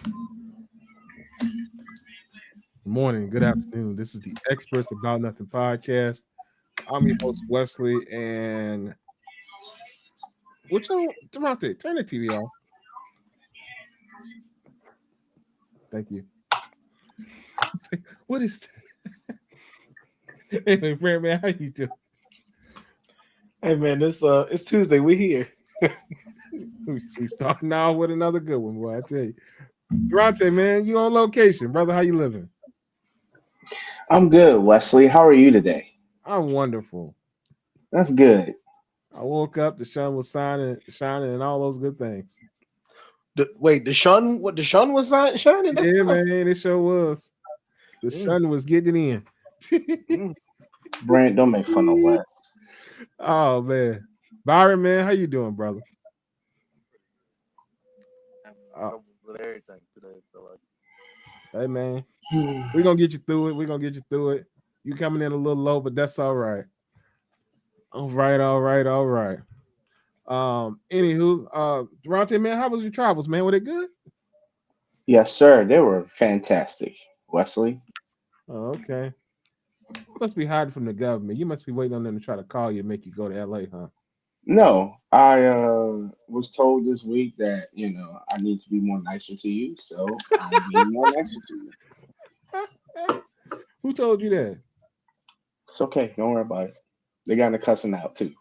Good morning, good afternoon. This is the Experts About Nothing podcast. I'm your host Wesley, and what y'all, Devontae, turn the TV off. Thank you. What is that? Anyway, Brand man, how you doing? Hey man, it's Tuesday. We here. We starting out with another good one, boy. I tell you, Devontae, man, you on location, brother? How you living? I'm good, Wesley. How are you today? I'm wonderful. That's good. I woke up, the sun was shining, and all those good things. Wait, the sun was not shining. That's Yeah, tough. man, it sure was. The Mm, sun was getting in. mm. Brent, don't make fun of Wes. Oh man, Byron, man, how you doing, brother? Uh, With everything today. So like, hey man, we're gonna get you through it. We're gonna get you through it. You coming in a little low, but that's all right. All right, all right, all right. Anywho, Durante, man, how was your travels, man? Were they good? Yes, sir. They were fantastic, Wesley. Oh, okay. You must be hiding from the government. You must be waiting on them to try to call you and make you go to LA, huh? No, I was told this week that I need to be more nicer to you, so I'm being more nicer to you. Who told you that? It's okay. Don't worry about it. They got the cussing out too,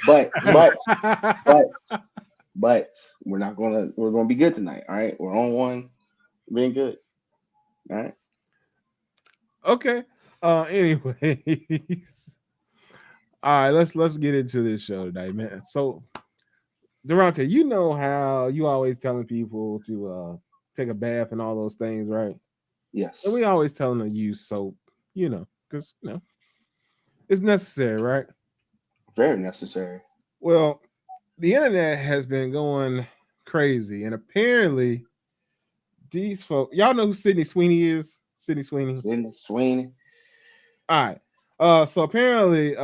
but but we're gonna be good tonight. All right, we're on one, being good. All right. Okay. Anyways. All right, let's get into this show tonight, man. So Durante, you know how you always telling people to take a bath and all those things, right? And we Yes. always tell them to use soap, because it's necessary, right? Very necessary. Well, the internet has been going crazy, and apparently these folks, y'all know who Sydney Sweeney is? Sydney Sweeney. Sydney Sweeney. All right. So apparently,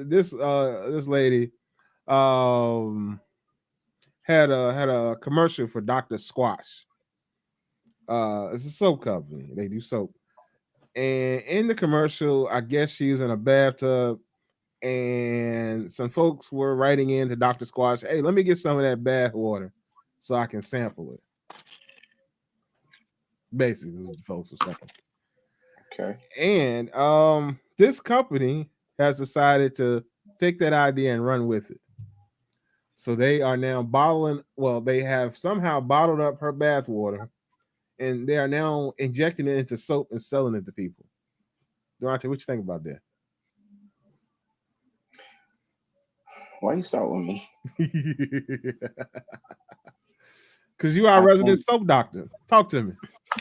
this lady um had a commercial for Dr. Squash. It's a soap company. They do soap. And in the commercial, I guess she was in a bathtub, and some folks were writing in to Dr. Squash, hey, let me get some of that bath water so I can sample it. Basically, is what the folks were saying. Okay. And this company has decided to take that idea and run with it. So they are now they have somehow bottled up her bath water, and they are now injecting it into soap and selling it to people. Durante, what you think about that? Why you start with me? Because you are a I resident think soap doctor. Talk to me.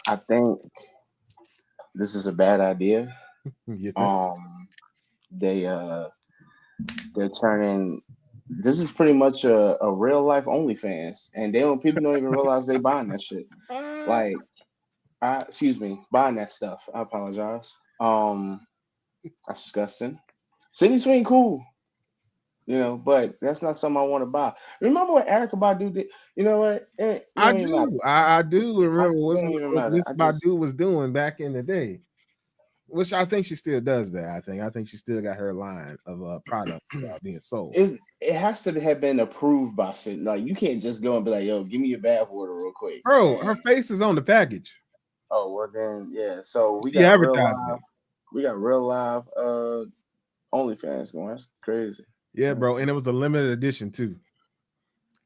I think this is a bad idea. You think? Um, they they're turning. This is pretty much a real life OnlyFans, and they don't people don't even realize they buying that shit. Like, excuse me, buying that stuff. I apologize. That's disgusting. Sydney Sweeney, cool, but that's not something I want to buy. Remember what Erica Badu did? You know what? It I don't even matter. do. I do remember It don't even what matter. Miss I just Badu was doing back in the day. Which I think she still does that. I think she still got her line of products being sold. it has to have been approved by Sid. Like you can't just go and be like, "Yo, give me your bath water real quick." Bro, her And face is on the package. well then yeah. So She advertising it. we got real live OnlyFans going. That's crazy. Yeah, That's bro, and it just- was a limited edition too.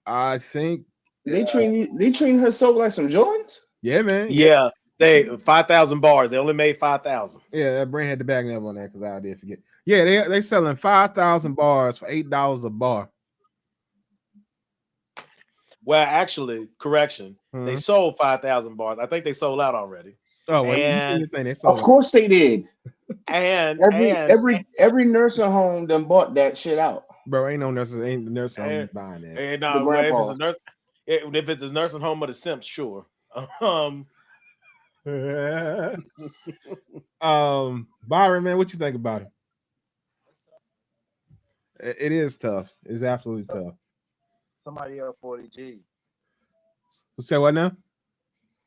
I think, they treating her soap like some Jordans. yeah, man, yeah, Yeah, they 5,000 bars. They only made 5,000. yeah. That brand had to back me up on that because I did forget. Yeah, they selling 5,000 bars for $8 a bar. Well, actually, correction. They Mhm. sold 5,000 bars. I think they sold out already. Oh well, you seen And the thing they Of sold out. course they did. and Every and every every nursing home done bought that shit out. Bro, ain't the nurse home and, buying that. and The well, if it's grandpas. a nurse, if it's a nursing home or the Simps, sure. Um, Byron, man, what you think about it? It is tough. It's absolutely tough. somebody else 40 G. Say what now?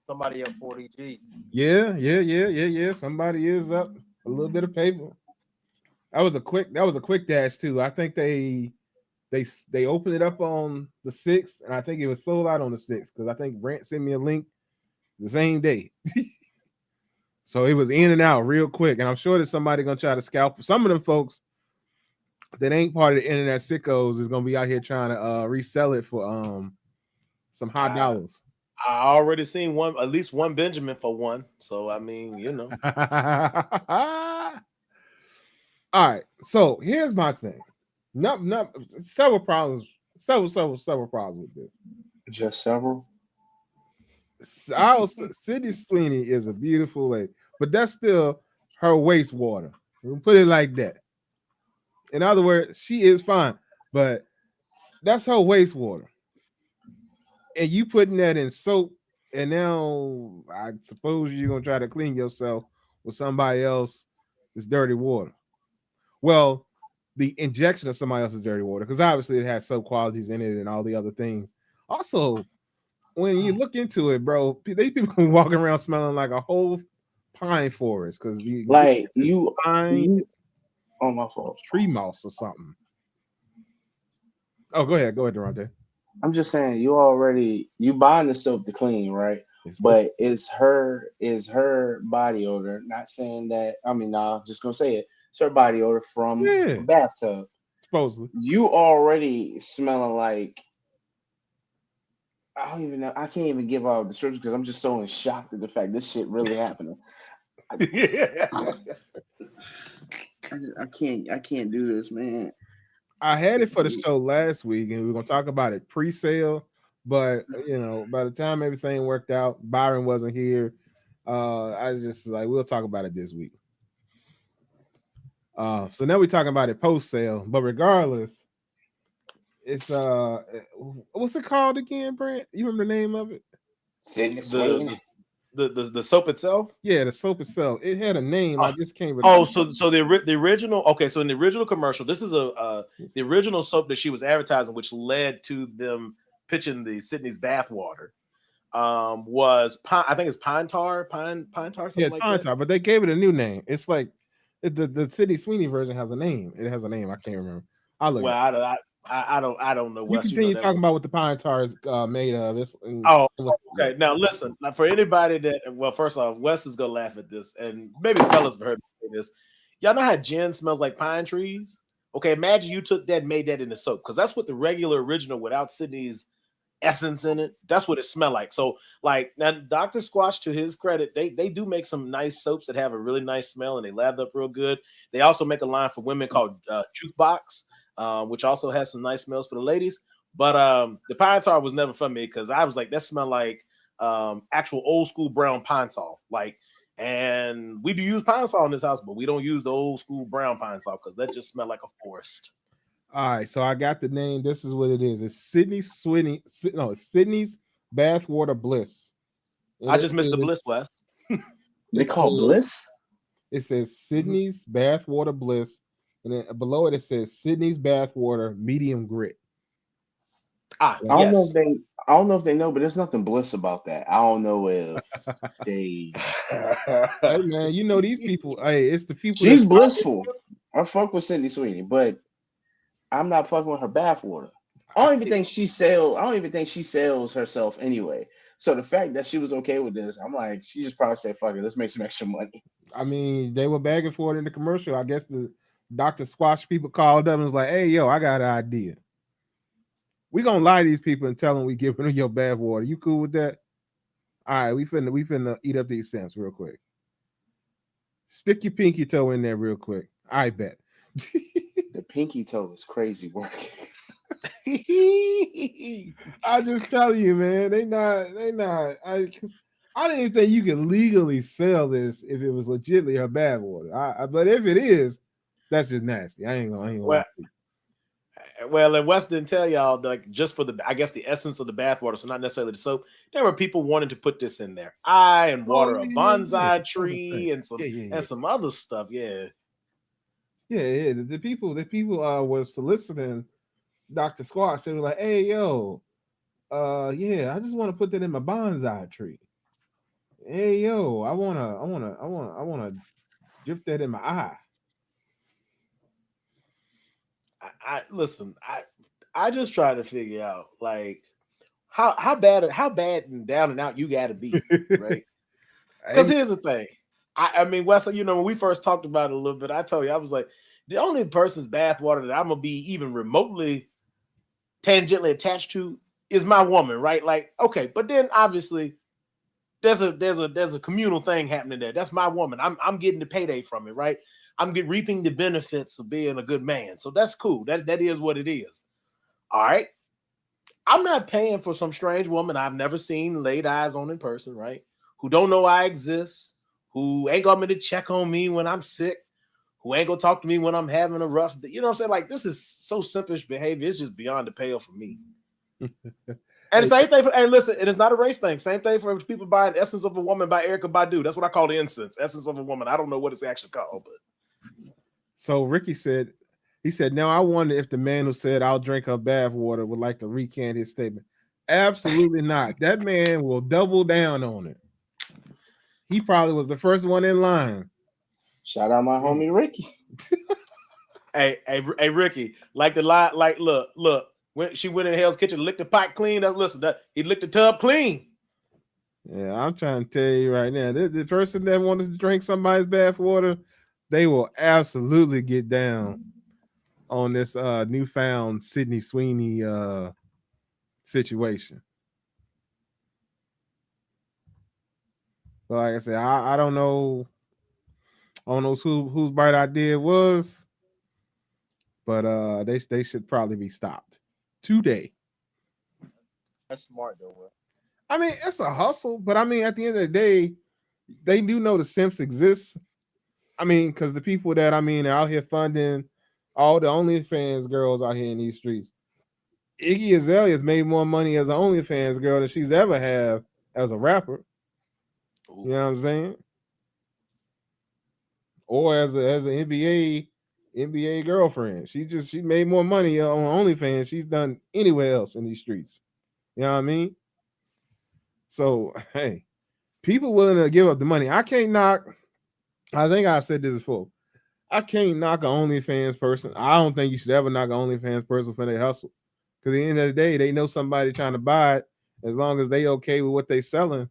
Somebody up 40G. Yeah. Somebody is up a little bit of paper. That was a quick dash too. I think they opened it up on the 6th, and I think it was sold out on the 6th because I think Brent sent me a link the same day. So it was in and out real quick, and I'm sure there's somebody gonna try to scalp some of them folks that ain't part of the internet sickos is gonna be out here trying to resell it for some high I, dollars. I already seen at least one Benjamin for one. So I mean, All right, so here's my thing. No, several problems, several problems with this. Just several. Sydney Sweeney is a beautiful lady, but that's still her wastewater. We'll put it like that. In other words, she is fine, but that's her wastewater. And you putting that in soap, and now I suppose you're gonna try to clean yourself with somebody else's dirty water. Well, the injection of somebody else's dirty water, because obviously it has soap qualities in it and all the other things. Also, when you look into it, bro, these people walking around smelling like a whole pine forest because Like pine oh my fault. tree moss or something. Oh, go ahead, Durante. I'm just saying you buying the soap to clean, right? But it's her body odor. Not saying that. I mean, nah, I'm just gonna say it. It's her body odor from a bathtub. Supposedly, you already smelling like I don't even know. I can't even give out the description because I'm just so in shock at the fact this shit really happening. I can't do this, man. I had it for the show last week, and we are gonna talk about it pre-sale. But by the time everything worked out, Byron wasn't here. I just like we'll talk about it this week. So now we're talking about it post-sale. But regardless, it's what's it called again, Brent? You remember the name of it? Sydney Sweeney. The soap itself. Yeah, the soap itself. It had a name. I just can't remember. Oh, so the original. Okay, so in the original commercial, this is the original soap that she was advertising, which led to them pitching the Sydney's bathwater. Was pine? I think it's pine tar. Something like pine that. tar. But they gave it a new name. It's like the Sydney Sweeney version has a name. It has a name. I can't remember. I'll look. Well, I don't know. You continue talking about what the pine tar is made of. Okay. Now listen. Now, for anybody that, well, first off, Wes is gonna laugh at this, and maybe the fellas have heard me say this. Y'all know how gin smells like pine trees? Okay, imagine you took that and made that into soap, because that's what the regular original without Sydney's essence in it. That's what it smelled like. So, like now, Dr. Squash, to his credit, they do make some nice soaps that have a really nice smell and they lather up real good. They also make a line for women called Jukebox. Which also has some nice smells for the ladies. But the pine tar was never for me because I was like, that smelled like actual old school brown pine sol. And we do use pine sol in this house, but we don't use the old school brown pine sol because that just smelled like a forest. All right, so I got the name. This is what it is. It's Sydney Sweeney. No, it's Sydney's Bathwater Bliss. I just missed the Bliss, Wes. They call Bliss? It says Sydney's Bathwater Bliss. And then below it says Sydney's Bathwater Medium Grit. I don't know if they know, but there's nothing bliss about that. I don't know if they. Hey man, these people. Hey, it's the people. She's blissful. I fuck with Sydney Sweeney, but I'm not fucking with her bathwater. I don't even think she sells herself anyway. So the fact that she was okay with this, I'm like, she just probably said, "Fuck it, let's make some extra money." I mean, they were begging for it in the commercial. I guess the Dr. Squash people called up and was like, "Hey, yo, I got an idea. We gonna lie to these people and tell them we giving them your bad water. You cool with that? All right, we finna eat up these cents real quick. Stick your pinky toe in there real quick. I bet." The pinky toe is crazy work. I just tell you, man, they not. I didn't even think you could legally sell this if it was legitimately her bad water. But if it is, that's just nasty. I ain't gonna. Well, and Wes didn't tell y'all, like, just for the essence of the bathwater, so not necessarily the soap. There were people wanting to put this in there. And water a bonsai tree and some other stuff. Yeah. The people were soliciting Dr. Squash. They were like, "Hey, yo, I just want to put that in my bonsai tree." Hey yo, I wanna drip that in my eye. I listen. I just try to figure out like how bad and down and out you got to be, right? Because Hey, here's the thing. I mean, Wesley, when we first talked about it a little bit, I told you I was like, the only person's bathwater that I'm gonna be even remotely tangentially attached to is my woman, right? Like, okay, but then obviously there's a communal thing happening there. That's my woman. I'm getting the payday from it, right? Reaping the benefits of being a good man. So that's cool. That is what it is. All right. I'm not paying for some strange woman I've never seen, laid eyes on in person, right? Who don't know I exist, who ain't gonna to check on me when I'm sick, who ain't gonna talk to me when I'm having a rough day. You know what I'm saying? Like, this is so simpish behavior. It's just beyond the pale for me. And the hey, same thing for, and listen, it is not a race thing. Same thing for people buying Essence of a Woman by Erica Badu. That's what I call the incense, Essence of a Woman. I don't know what it's actually called, but so Ricky said, he said, now I wonder if the man who said I'll drink her bath water would like to recant his statement. Absolutely not. That man will double down on it. He probably was the first one in line. Shout out my homie Ricky. hey, Ricky, like the lie, like look, when she went in Hell's Kitchen, licked the pot clean. He licked the tub clean. Yeah, I'm trying to tell you right now, the person that wanted to drink somebody's bath water, they will absolutely get down on this newfound Sydney Sweeney situation. But like I said, I don't know. I don't know whose bright idea it was, but they should probably be stopped today. That's smart though. Will. I mean, it's a hustle, but I mean, at the end of the day, they do know the simps exist. I mean, because the people that I mean are out here funding all the OnlyFans girls out here in these streets. Iggy Azalea's made more money as an OnlyFans girl than she's ever had as a rapper. You know what I'm saying? Or as an NBA girlfriend. She made more money on OnlyFans she's done anywhere else in these streets. You know what I mean? So hey, people willing to give up the money. I can't knock. I think I've said this before. I can't knock an OnlyFans person. I don't think you should ever knock an OnlyFans person for their hustle. Because at the end of the day, they know somebody trying to buy it. As long as they okay with what they selling,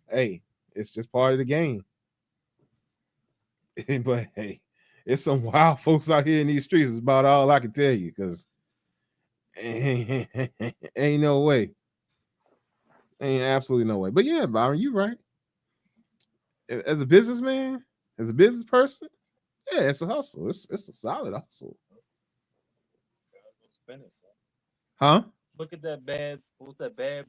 hey, it's just part of the game. But hey, it's some wild folks out here in these streets. It's about all I can tell you. Because ain't no way. Ain't absolutely no way. But yeah, Byron, you right. As a businessman, as a business person, yeah, it's a hustle. It's a solid hustle. Spin it. Huh? Look at that bad. What's that bad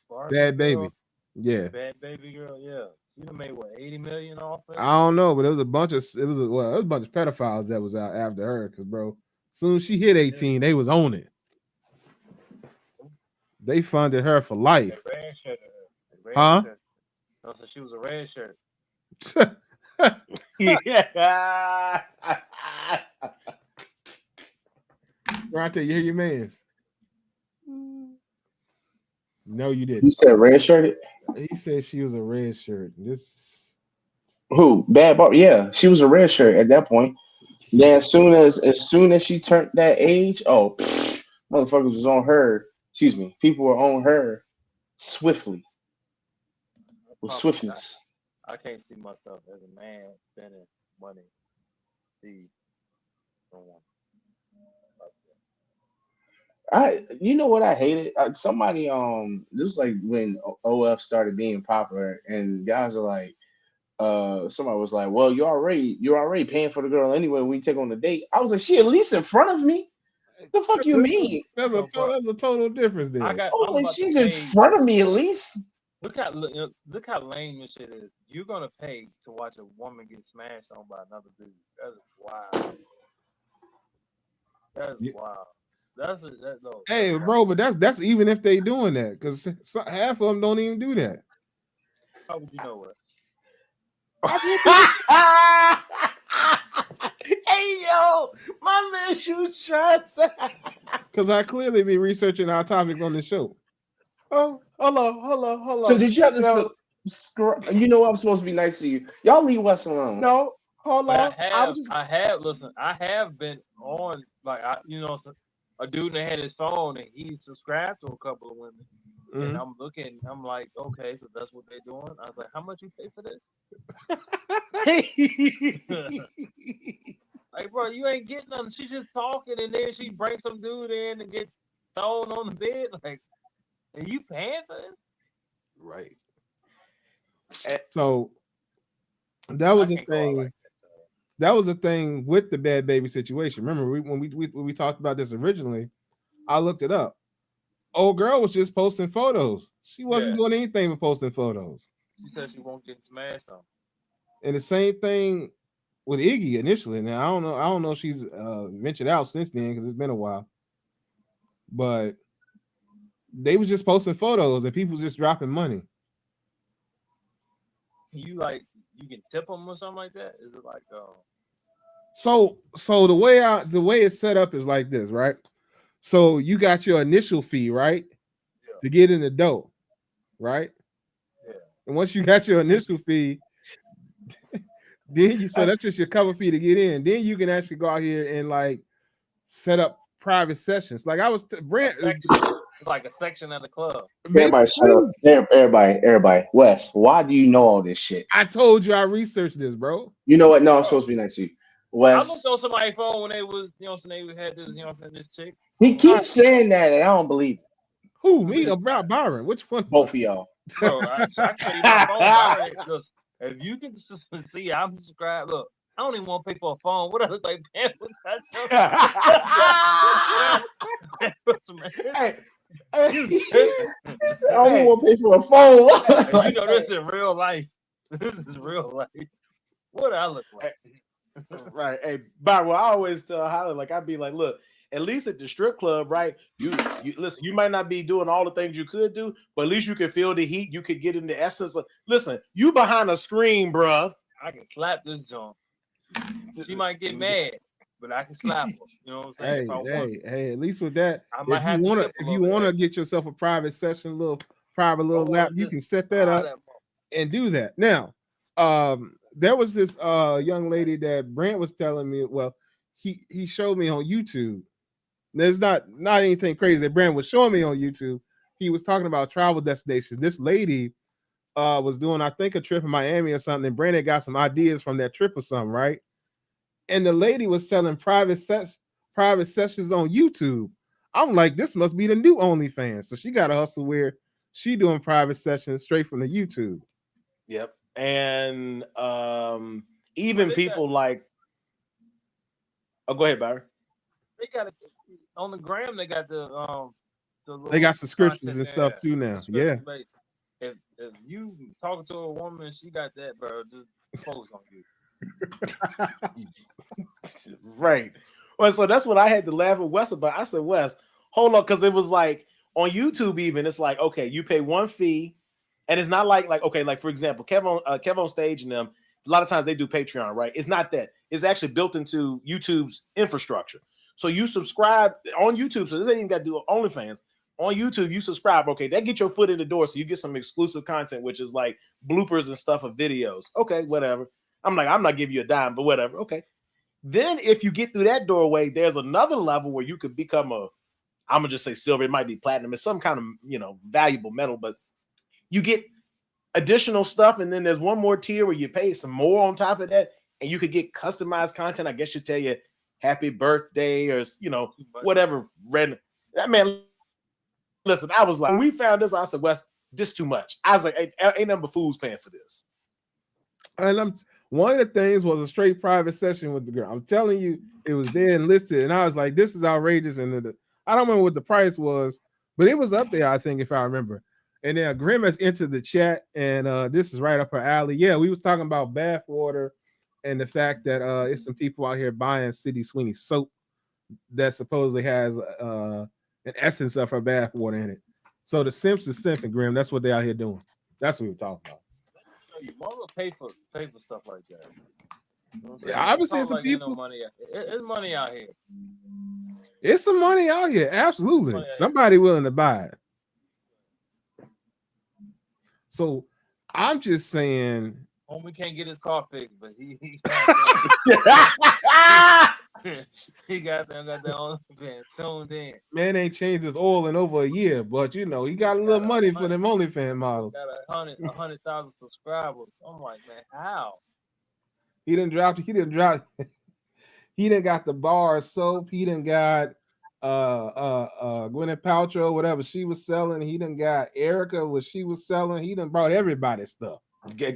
Barbie Bad girl? baby. Yeah. Bad baby girl. Yeah, she done made what 80 million off it. I don't know, but it was a bunch of it was a bunch of pedophiles that was out after her. Cause bro, soon as she hit 18, they was on it. They funded her for They life. red shirted her. They red Huh? shirt. No, so she was a red shirt. Yeah. Right there, you hear your man's. No, you You didn't. said red shirted? He said she was a red shirt. This Who? Bad Bar? Yeah, she was a red shirt at that point. Then as soon as she turned that age, oh, motherfuckers was on her. Excuse me, people were on her swiftly with Probably not. swiftness. I can't see myself as a man spending money. See someone like You know what I hated? Somebody, this was like when OF started being popular, and guys are like, somebody was like, well, you're already paying for the girl anyway when we take on the date. I was like, she at least in front of me. The fuck you mean? that's so, bro. that's a total difference I there. got. I was I'm like, about to she's in pay. front of me at least. Look how lame this shit is. You're gonna pay to watch a woman get smashed on by another dude. That is wild. That is Yeah. wild. That's no. That's Hey, wild. bro, but that's even if they doing that, because half of them don't even do that. How would you know what? Hey yo, my man shoots shots. Because I clearly be researching our topics on the show. Oh, hold on. So did you have to You know, You know I'm supposed to be nice to you. Y'all leave Wes alone. No, hold But on. listen, I have been on, like, a dude that had his phone and he subscribed to a couple of women. And Mhm. I'm looking, I'm like, okay, so that's what they're doing. I was like, how much you pay for this? Like, bro, you ain't getting nothing. She just talking, and then she brings some dude in and get thrown on the bed. Like, are you paying for this? Right. So that I was a can't go out like thing. That was a thing with the bad baby situation. Remember when we talked about this originally? I looked it up. Old girl was just posting photos. She wasn't Yeah. doing anything but posting photos. She said she won't get smashed on. And the same thing with Iggy initially. Now I don't know. I don't know if she's ventured out since then because it's been a while. But they was just posting photos and people just dropping money. You can tip them or something like that? Is it like So the way it's set up is like this, right? So you got your initial fee, right? Yeah. To get in the dough, right? Yeah. And once you got your initial fee, then so that's just your cover fee to get in. Then you can actually go out here and like set up private sessions. Like I was Brent, it's like a section at the club? Everybody shut up. Everybody. Wes, why do you know all this shit? I told you I researched this, bro. You know what? No, I'm supposed to be nice to you. I looked Wes, on somebody's phone when they was, they had this, this chick. he keeps saying that, and I don't believe it. Who, me or Byron? Which one? Both of y'all. Bro, I can tell you my phone. Byron, look, if you can see, I'm subscribed. Look, I don't even want to pay for a phone. What I look like paying for Hey, He said, I don't want to pay for a phone. And you know this is real life. This is real life. What I look like? right. Hey, Byron, I always tell Holly, like, I'd be like, look, at least at the strip club, right? You listen, you might not be doing all the things you could do, but at least you can feel the heat. You could get in the essence of, listen, you behind a screen, bruh. I can slap this joint. She might get mad, but I can slap her. You know what I'm saying? Hey, at least with that, I might have if you wanna get yourself a private session, little private little lap, you can set that up and do that. Now, there was this young lady that Brent was telling me. Well, he showed me on YouTube. There's not anything crazy that Brent was showing me on YouTube. He was talking about travel destinations. This lady was doing, I think, a trip in Miami or something, and Brandon got some ideas from that trip or something, right? And the lady was selling private sessions on YouTube. I'm like, this must be the new OnlyFans. So she got a hustle where she doing private sessions straight from the YouTube. Yep. And even people like, oh, go ahead, Byron. They got it on the gram. They got they got subscriptions and stuff too now. Yeah. If you talking to a woman, she got that, bro. Just focus on you. Right. Well, so that's what I had to laugh at Wes about. I said, Wes, hold on, because it was like on YouTube, even it's like, okay, you pay one fee, and it's not like okay, like for example, Kev on stage and them. A lot of times they do Patreon, right? It's not that. It's actually built into YouTube's infrastructure. So you subscribe on YouTube. So this ain't even got to do OnlyFans. On YouTube, you subscribe. Okay, that get your foot in the door, so you get some exclusive content, which is like bloopers and stuff of videos. Okay, whatever. I'm not giving you a dime, but whatever. Okay. Then if you get through that doorway, there's another level where you could become I'm gonna just say silver. It might be platinum. It's some kind of valuable metal, but you get additional stuff, and then there's one more tier where you pay some more on top of that, and you could get customized content. I guess you tell you happy birthday or whatever. That man. Listen, I was like, when we found this, I said, Wes, this too much. I was like, ain't nothing but fools paying for this. And one of the things was a straight private session with the girl. I'm telling you, it was there and listed, and I was like, this is outrageous. And I don't remember what the price was, but it was up there, I think, if I remember. And then Grim has entered the chat, and this is right up her alley. Yeah, we was talking about bath water and the fact that it's some people out here buying City Sweeney soap that supposedly has an essence of her bath water in it. So the simps is simping, Grim. That's what they out here doing. That's what we were talking about. You want to pay for stuff like that. Yeah, I was saying some people. It's money out here. It's some money out here. Absolutely. Somebody willing to buy it. So I'm just saying. Homie can't get his car fixed, but he he got that on tuned in. Man ain't changed his oil in over a year, but you know he got a little money for them OnlyFans models. Got 100,000 subscribers. I'm like, man, how? He didn't drop. He didn't drop. He didn't got the bar of soap. He didn't got Gwyneth Paltrow, whatever she was selling. He didn't got Erica, what she was selling. He done brought everybody stuff.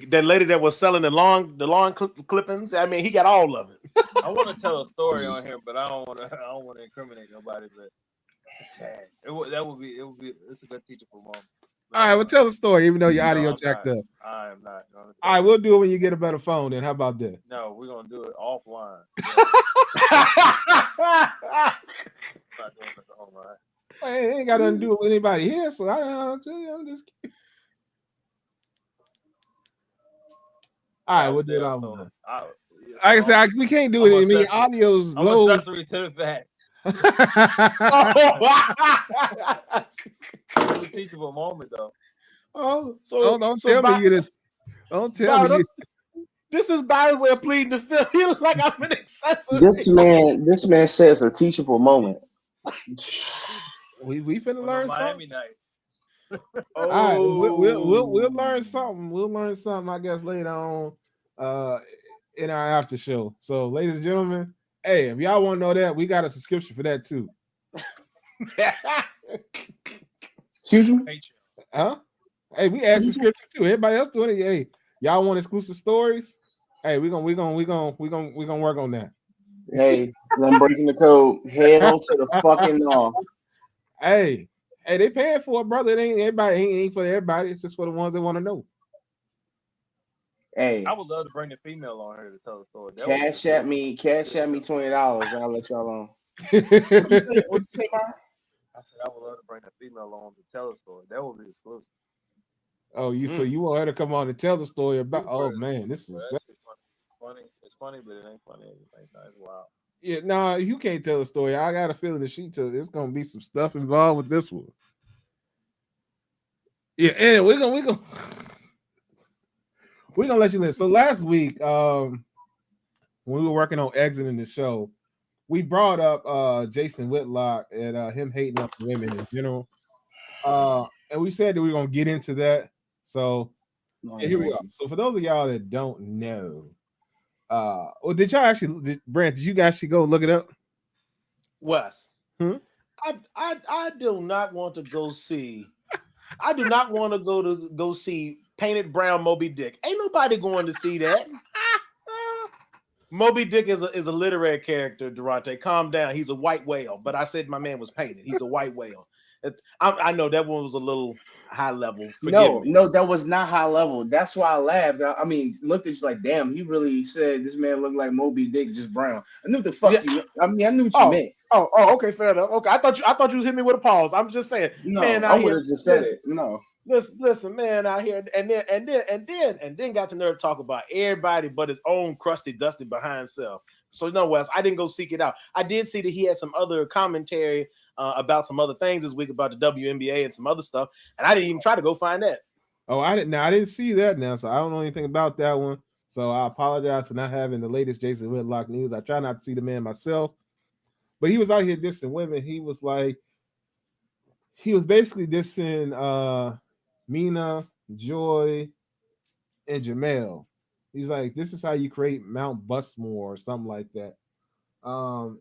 That lady that was selling the lawn clippings. I mean, he got all of it. I want to tell a story on here, but I don't want to incriminate nobody. But it's a good teachable moment. All right, well, tell the story, even though your audio jacked up. I am not. All right, we'll do it when you get a better phone. Then how about that? No, we're gonna do it offline. Not doing it at home, right? Hey, ain't got nothing to do with anybody here, so I'm just. All right, we'll do it offline. Like I said, we can't do it. I mean, audio's low. I'm accessory to the fact. It's a teachable moment, though. Oh, don't tell me you did. Don't tell me. This is Byron's way of pleading the fifth. He looks like I'm an accessory. This man says a teachable moment. We finna learn Miami something. night. All right, we'll learn something. We'll learn something, I guess, later on in our after show. So, ladies and gentlemen, hey, if y'all want to know that, we got a subscription for that too. Excuse me? Huh? Hey, we add subscription too. Everybody else doing it. Hey, y'all want exclusive stories? Hey, we gonna work on that. Hey, I'm breaking the code. Hell to the fucking no. Hey, they paying for it, brother. It ain't everybody. Ain't for everybody. It's just for the ones that want to know. Hey, I would love to bring the female on here to tell the story. Cash at me $20. I'll let y'all on. What'd you say, Byron? I said I would love to bring the female on to tell the story. That would be exclusive. Oh, so you want her to come on and tell the story about? Oh man, this is funny. It's funny, but it ain't funny. It's wild. Yeah, no, you can't tell the story. I got a feeling that there's gonna be some stuff involved with this one. Yeah, and we're gonna let you live. So last week, when we were working on exiting the show, we brought up Jason Whitlock and him hating up women in general. And we said that we were gonna get into that. So here we go. So for those of y'all that don't know, did y'all actually, Brent? Did you actually go look it up? Wes, I do not want to go see. I do not want to go see Painted Brown Moby Dick. Ain't nobody going to see that. Moby Dick is a literary character, Durante. Calm down. He's a white whale. But I said my man was painted. He's a white whale. I know that one was a little high level. No, that was not high level. That's why I laughed. I mean, looked at you like, damn, he really said this man looked like Moby Dick, just brown. I knew what the fuck you. I mean, I knew what you meant. Oh, okay, fair enough. Okay, I thought you was hitting me with a pause. I'm just saying, no, man, I would have just said it. No, listen, man, out here, and then got to nerve talk about everybody but his own crusty, dusty behind self. So no, Wes, I didn't go seek it out. I did see that he had some other commentary about some other things this week about the WNBA and some other stuff, and I didn't even try to go find that. Oh, I didn't see that now, so I don't know anything about that one. So I apologize for not having the latest Jason Whitlock news. I try not to see the man myself, but he was out here dissing women. He was basically dissing Mina, Joy, and Jamel. He's like, this is how you create Mount Busmore or something like that.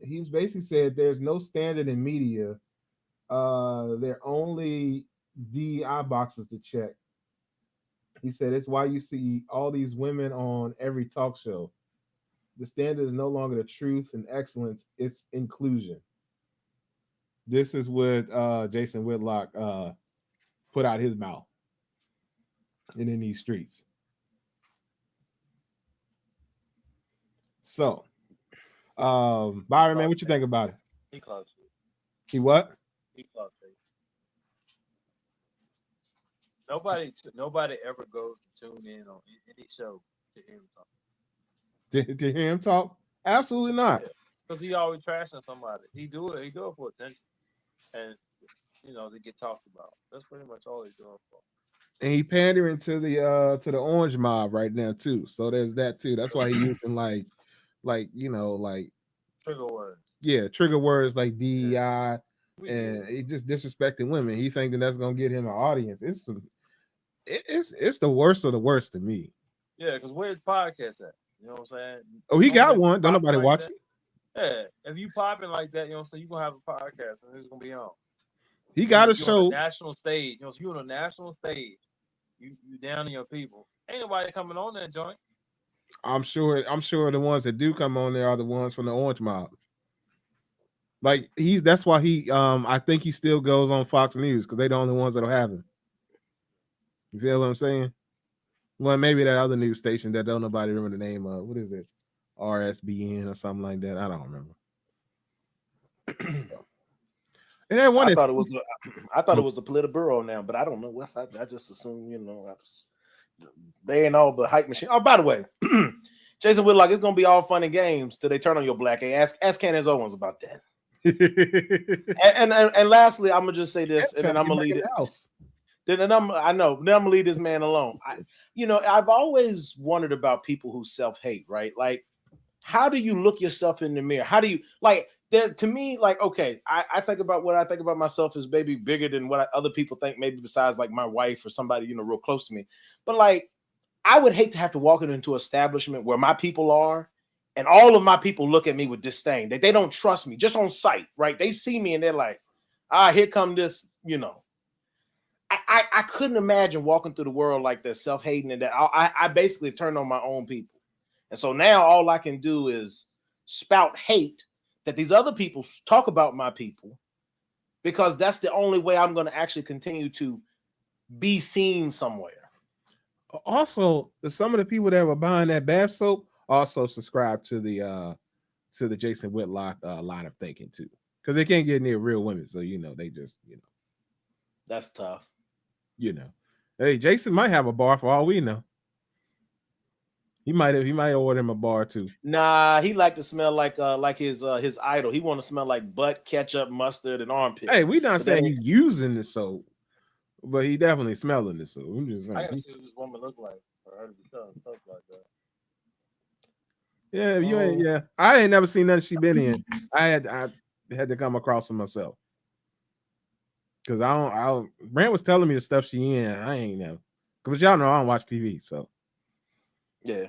He's basically said there's no standard in media. There are only DEI boxes to check. He said it's why you see all these women on every talk show. The standard is no longer the truth and excellence, it's inclusion. This is what Jason Whitlock put out his mouth and in these streets. So, Byron, man, what you think about it? He close. He what? He close. Nobody ever goes to tune in on any show to hear him talk. To hear him talk? Absolutely not. Because he always trashing somebody. He do it for attention, and to get talked about. That's pretty much all he's doing for. And he pandering to the orange mob right now too. So there's that too. That's why he using like Trigger word. yeah, trigger words like DEI, We and do. he just disrespecting women. He thinking that's gonna get him an audience. It's the worst of the worst to me. Yeah, because where's podcast at? You know what I'm saying? Oh, he got Normally, if you one. Don't popping nobody like watch that, it. yeah, if you popping like that, you know what I'm saying, you're gonna have a podcast and it's gonna be on. He got a You on the show. national stage, you know, so you on the national stage, you down in your people. Ain't nobody coming on that joint. I'm sure. I'm sure the ones that do come on there are the ones from the orange mob. Like that's why he I think he still goes on Fox News because they're the only ones that'll have him. You feel what I'm saying? Well, maybe that other news station that don't nobody remember the name of. What is it? RSBN or something like that. I don't remember. And then one I that thought it was a Politburo now, but I don't know. What's I just assume, they ain't all but hype machine. Oh, by the way, Jason Whitlock, it's gonna be all fun and games till they turn on your black. Hey, ask Candace Owens about that. and lastly, I'm gonna just say this, and then I'm gonna leave it. House. Then I'm gonna leave this man alone. I've always wondered about people who self-hate, right? Like, how do you look yourself in the mirror? How do you like that? To me, like, okay, I think about what I think about myself is maybe bigger than what other people think, maybe besides like my wife or somebody, real close to me. But like, I would hate to have to walk into an establishment where my people are, and all of my people look at me with disdain. They don't trust me just on sight, right? They see me and they're like, here come this, I couldn't imagine walking through the world like that, self-hating, and that I basically turned on my own people. And so now all I can do is spout hate that these other people talk about my people, because that's the only way I'm going to actually continue to be seen somewhere. Also, some of the people that were buying that bath soap also subscribe to the Jason Whitlock line of thinking too, because they can't get near real women. So they just That's tough. Hey, Jason might have a bar for all we know. He might order him a bar too. Nah, he like to smell like his idol. He want to smell like butt, ketchup, mustard, and armpits. Hey, we not saying he's using the soap, but he definitely smelling the soap. I'm just saying. I gotta see what this woman look like for her to be selling stuff like that. Yeah, you ain't. Yeah, I ain't never seen nothing she been in. I had to come across her myself, because I don't. Brent was telling me the stuff she in. I ain't know, because y'all know I don't watch TV. So yeah.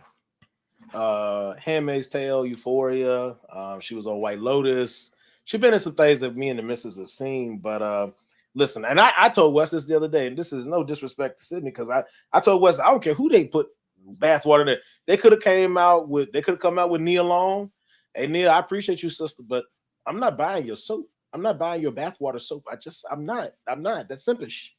Handmaid's Tale, Euphoria. She was on White Lotus. She's been in some things that me and the missus have seen. But listen, and I told Wes this the other day, and this is no disrespect to Sydney, because I told Wes, I don't care who they put bathwater in there. They could have come out with Nia Long. Hey Nia, I appreciate you, sister, but I'm not buying your soap. I'm not buying your bathwater soap. I'm not. That's simpish.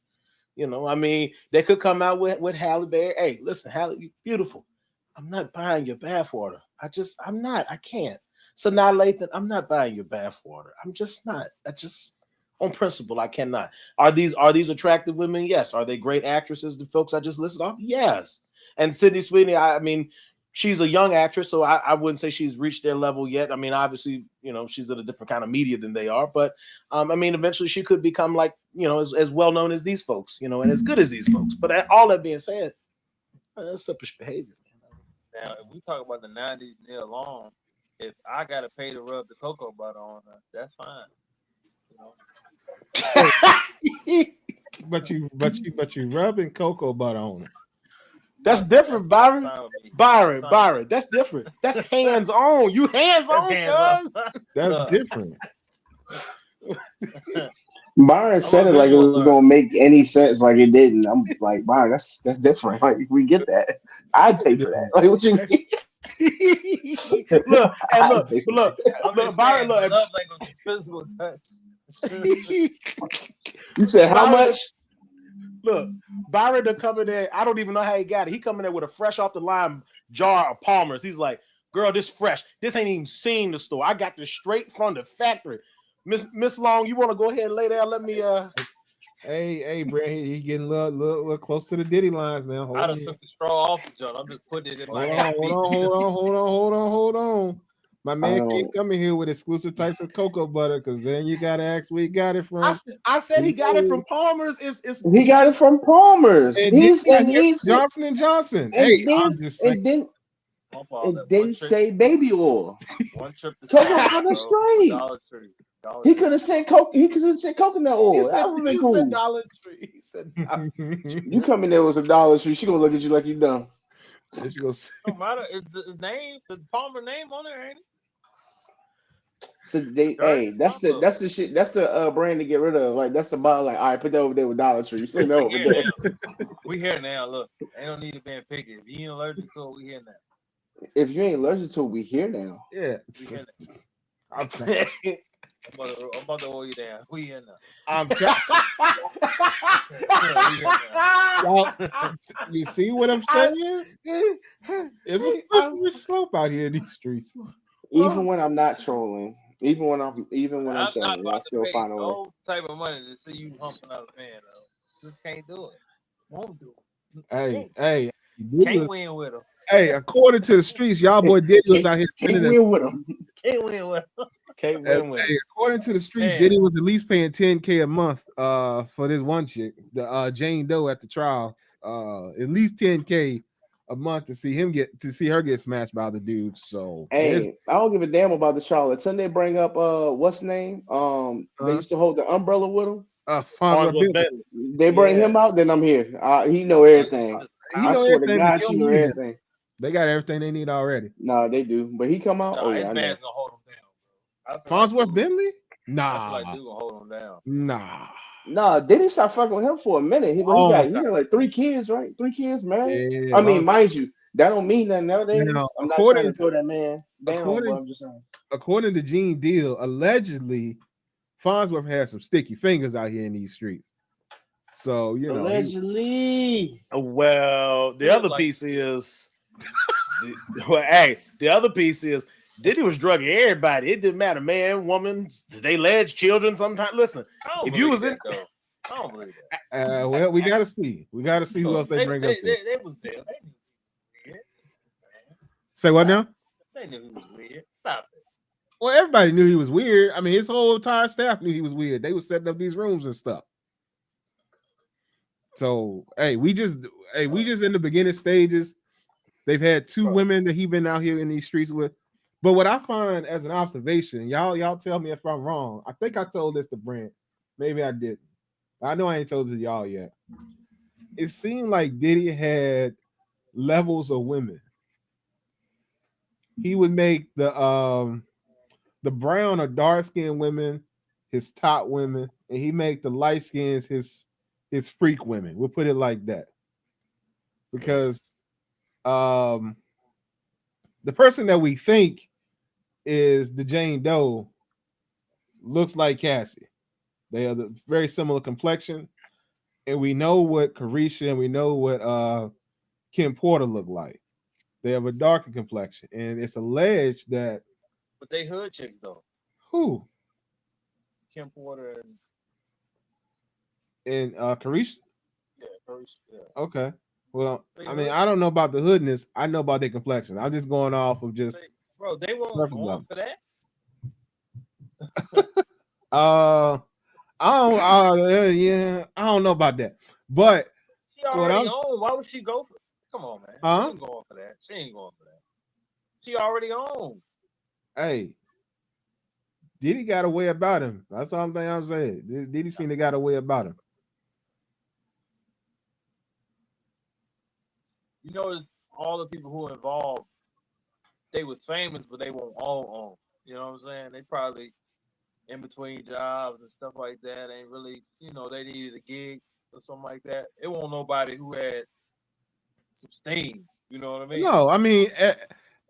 I mean, they could come out with Halle Berry. Hey, listen, Halle, you beautiful. I'm not buying your bathwater. I'm not. I can't. Sanaa Lathan, I'm not buying your bathwater. I'm just not. On principle, I cannot. Are these attractive women? Yes. Are they great actresses? The folks I just listed off? Yes. And Sydney Sweeney, I mean, she's a young actress, so I wouldn't say she's reached their level yet. I mean, obviously, she's in a different kind of media than they are. But I mean, eventually she could become like, as well known as these folks, and as good as these folks. But all that being said, that's selfish behavior. Now, if we talk about the 90s Nia Long, if I gotta pay to rub the cocoa butter on her, that's fine. but you rubbing cocoa butter on it. That's different, Byron. Byron, that's different. That's hands on. You hands on, cuz. That's different. Byron said it like it was gonna make any sense, like it didn't. I'm like, Byron, that's different. Like, we get that. I'd pay for that. Like, what you mean? look, Byron, look. Physical touch. You said how much? Look, Byron to come in there. I don't even know how he got it. He coming there with a fresh off the line jar of Palmer's. He's like, girl, this fresh. This ain't even seen the store. I got this straight from the factory. Miss Long, you want to go ahead and lay down? Let me Hey, Brad, he getting a little close to the Diddy lines now. I just took the straw off the jar. I'm just putting it in my Hold on. My man can't come in here with exclusive types of cocoa butter because then you gotta ask where he got it from. I said he got it from Palmer's. He got it from Palmer's. And He's Johnson and Johnson. and Hey, then I'm just saying. It didn't say baby oil. One trip to Cocoa Sam's, butter bro. straight. Dollar Tree. He could have said He could have said coconut oil. That would have been cool. Said Dollar Tree. He said Dollar Tree. You come in there with some Dollar Tree, she gonna look at you like you dumb. She goes, No matter. Is the name, the Palmer name on there, ain't it? So that's the shit. That's the brand to get rid of. Like that's the bottle. Like, all right, put that over there with Dollar Tree. Send that over there. We here now. Look, ain't no need to be picky. If you ain't allergic to it, we here now. If you ain't allergic to it, we here now. yeah. We here now. I'm trying. I'm about to hold you down. We here now. I'm trying. You see what I'm saying? It's a slippery slope out here in these streets. Even when I'm not trolling, even when I'm trolling, I still find a way. No type of money to see you humping out a man, though. Just can't do it. Won't do it. Hey. Can't win with him. Hey, according to the streets, y'all boy Diddy was out here Can't win with him. Can't win with him. Can't win with him. Hey, according to the streets, Diddy was at least paying $10K a month for this one chick, the Jane Doe at the trial. At least $10K a month to see her get smashed by the dude. So hey, I don't give a damn about the Charlotte. Sunday bring up what's his name? They used to hold the umbrella with him. They bring him out, then I'm here. He know everything. I swear to God, she know everything. They got everything they need already. No, they do. But he come out. No, his man's gonna hold him down, bro. Farnsworth Bentley? Nah. I feel like dude gonna hold him down. Nah. Diddy start fucking with him for a minute. He got like 3 kids, right? 3 kids married. Yeah, I mean, mind you, that don't mean nothing nowadays. I'm not trying to throw that man down, but I'm just saying. According to Gene Deal, allegedly, Farnsworth has some sticky fingers out here in these streets. So, you know. Allegedly. Well, the other piece is, the other piece is Diddy was drugging everybody. It didn't matter, man, woman, they alleged children sometimes. Listen, if you was in. I don't believe that. Well, we got to see. We got to see who else they bring up. They was there. They knew he was weird. Say what now? They knew he was weird. Stop it. Well, everybody knew he was weird. I mean, his whole entire staff knew he was weird. They were setting up these rooms and stuff. So, we just in the beginning stages. They've had 2 women that he been out here in these streets with. But what I find as an observation, y'all tell me if I'm wrong. I think I told this to Brent. Maybe I didn't. I know I ain't told it to y'all yet. It seemed like Diddy had levels of women. He would make the brown or dark skinned women his top women, and he make the light skins his freak women. We'll put it like that. Because the person that we think is the Jane Doe looks like Cassie. They are the very similar complexion, and we know what Carisha and we know what Kim Porter look like. They have a darker complexion, and it's alleged that. But they hood chicks though. Who? Kim Porter and Carisha. Yeah, Carisha. Yeah. Okay. Well, I mean, I don't know about the hoodness. I know about their complexion. I'm just going off of just. Bro, they won't go for that. I don't know about that. But she already owned. Why would she go for? Come on, man. She ain't going for that. She ain't going for that. She already owned. Hey, Diddy got a way about him. That's the only thing I'm saying. Diddy seem to got a way about him. You notice all the people who were involved, they was famous, but they won't all own. You know what I'm saying? They probably in between jobs and stuff like that. Ain't really, they needed a gig or something like that. It won't nobody who had some steam. You know what I mean? No, I mean,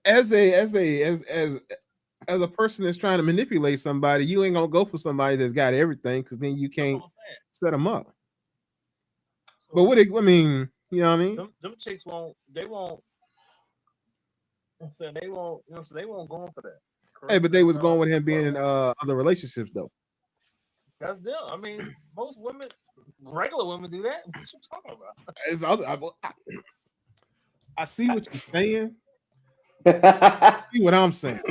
as a person that's trying to manipulate somebody, you ain't gonna go for somebody that's got everything because then you can't set them up. But what I mean, you know what I mean? Them chicks won't. They won't. So they won't. So they won't go for that. Hey, but they was going with him being in other relationships though. That's them. I mean, most women, regular women, do that. What you talking about? It's other. I see what you're saying. I see what I'm saying.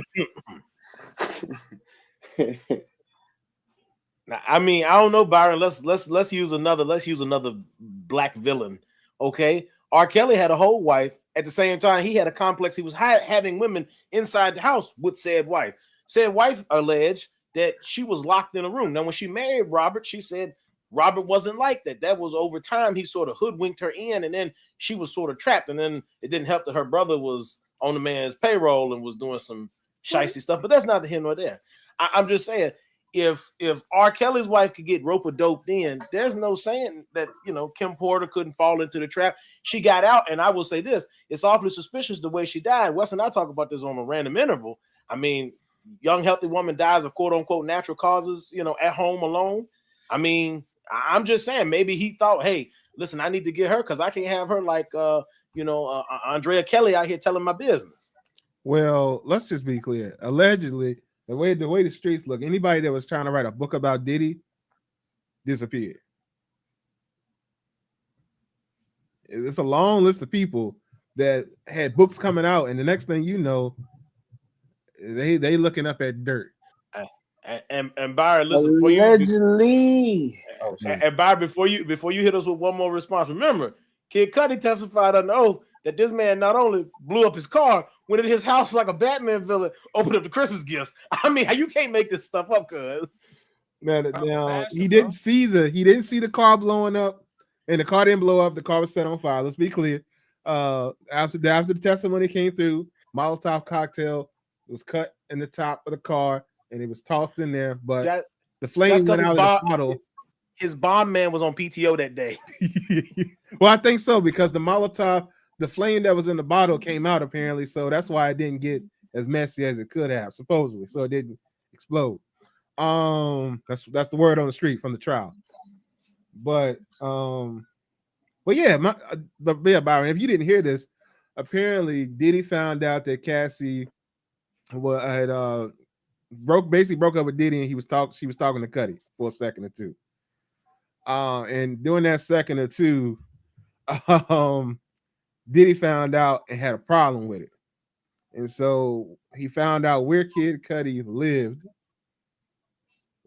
Now, I mean, I don't know, Byron. Let's use another black villain. Okay, R. Kelly had a whole wife. At the same time, he had a complex. He was having women inside the house with said wife. Said wife alleged that she was locked in a room. Now, when she married Robert, she said Robert wasn't like that. That was over time. He sort of hoodwinked her in, and then she was sort of trapped. And then it didn't help that her brother was on the man's payroll and was doing some shicey stuff. But that's neither here nor there. I'm just saying, if R. Kelly's wife could get rope doped in, there's no saying that Kim Porter couldn't fall into the trap. She got out, and I will say this: it's awfully suspicious the way she died. Wes and I talk about this on a random interval. I mean, young healthy woman dies of quote unquote natural causes, at home alone. I mean, I'm just saying maybe he thought, hey, listen, I need to get her because I can't have her like Andrea Kelly out here telling my business. Well, let's just be clear. Allegedly, the way the streets look, anybody that was trying to write a book about Diddy disappeared. It's a long list of people that had books coming out, and the next thing you know, they looking up at dirt. And Byron, listen, allegedly. And Byron, before you hit us with one more response, remember, Kid Cudi testified under oath that this man not only blew up his car, went in his house like a Batman villain, opened up the Christmas gifts. I mean, you can't make this stuff up, cuz. Now he didn't see the car blowing up, and the car didn't blow up. The car was set on fire. Let's be clear. After the testimony came through, Molotov cocktail was cut in the top of the car, and it was tossed in there. But the flames went out of the bottle. His bomb man was on PTO that day. Well, I think so, because the Molotov, the flame that was in the bottle came out apparently, so that's why it didn't get as messy as it could have, supposedly. So it didn't explode. That's the word on the street from the trial. But yeah, Byron, if you didn't hear this, apparently Diddy found out that Cassie had broke up with Diddy, and she was talking to Cudi for a second or two. And during that second or two, Diddy found out and had a problem with it. And so he found out where Kid Cudi lived,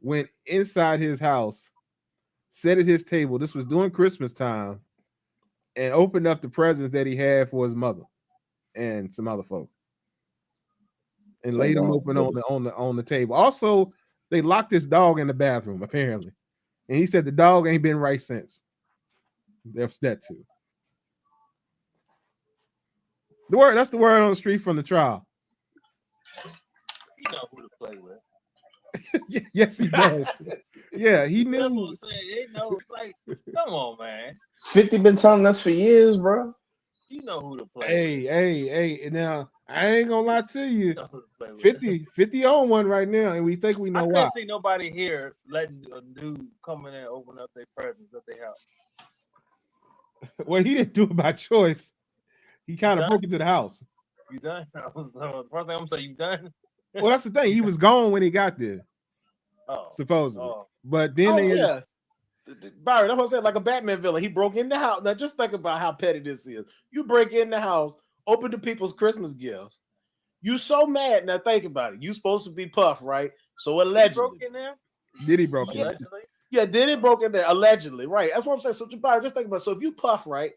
went inside his house, sat at his table. This was during Christmas time, and opened up the presents that he had for his mother and some other folks, and laid them open on the table. Also, they locked his dog in the bathroom apparently, and he said the dog ain't been right since. There's that too. That's the word on the street from the trial. You know who to play with. Yes, he does. Yeah, he knew. That's what I'm saying. They know, like, come on, man. 50 been telling us for years, bro. You know who to play with. Hey. Now, I ain't gonna lie to you. 50 on one right now, and we think we know why. I couldn't see nobody here letting a dude come in and open up their presents at their house. Well, he didn't do it by choice. He kind of broke into the house. You done? The first thing I'm saying, you done? Well, that's the thing. He was gone when he got there. Supposedly. But then Byron, that's what I said, like a Batman villain. He broke in the house. Now just think about how petty this is. You break in the house, open the people's Christmas gifts. You so mad. Now think about it. You supposed to be Puff, right? So allegedly. He broke in there? Diddy broke in there. Yeah, Diddy broke in there allegedly, right? That's what I'm saying. So Byron, just think about it. So if you Puff, right?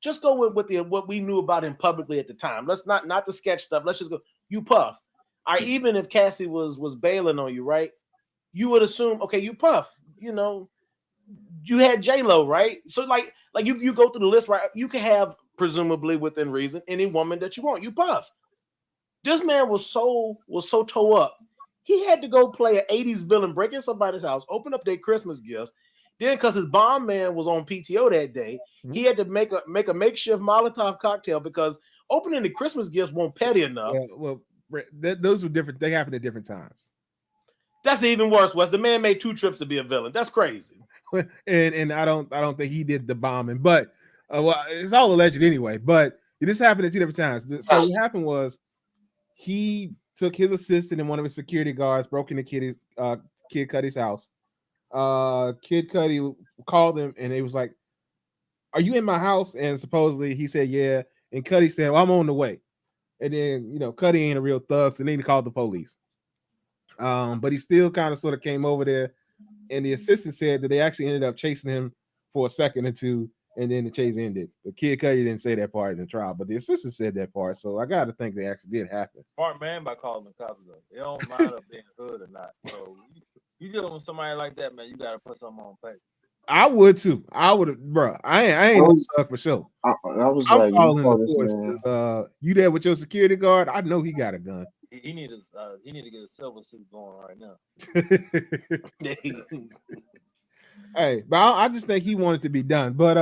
Just go with what we knew about him publicly at the time. Let's not the sketch stuff. Let's just go. You Puff. All right, even if Cassie was bailing on you, right? You would assume, okay, you Puff. You had J-Lo, right? So like you go through the list, right? You can have, presumably within reason, any woman that you want. You Puff. This man was so toe up. He had to go play an 80s villain, break in somebody's house, open up their Christmas gifts. Then, because his bomb man was on PTO that day, he had to make a makeshift Molotov cocktail because opening the Christmas gifts won't petty enough. Well, those were different. They happened at different times. That's even worse, Wes. The man made 2 trips to be a villain. That's crazy. And I don't think he did the bombing, but it's all alleged anyway. But this happened at 2 different times. So what happened was he took his assistant and one of his security guards, broke into Kid Cudi's house. Kid Cudi called him and he was like, "Are you in my house?" And supposedly he said, "Yeah." And Cudi said, "Well, I'm on the way." And then Cudi ain't a real thug, so then he called the police. But he still kind of sort of came over there, and the assistant said that they actually ended up chasing him for a second or two, and then the chase ended. The Kid Cudi didn't say that part in the trial, but the assistant said that part. So I got to think they actually did happen. Smart man by calling the cops though. They don't mind up being hood or not. So you dealing with somebody like that, man, you gotta put something on paper. I would too. I would, bro. I I ain't no was, thug for sure. I was I'm like, you calling the call this force. man. 'Cause, you there with your security guard? I know he got a gun. He need to get a silver suit going right now. Hey, but I just think he wanted to be done. But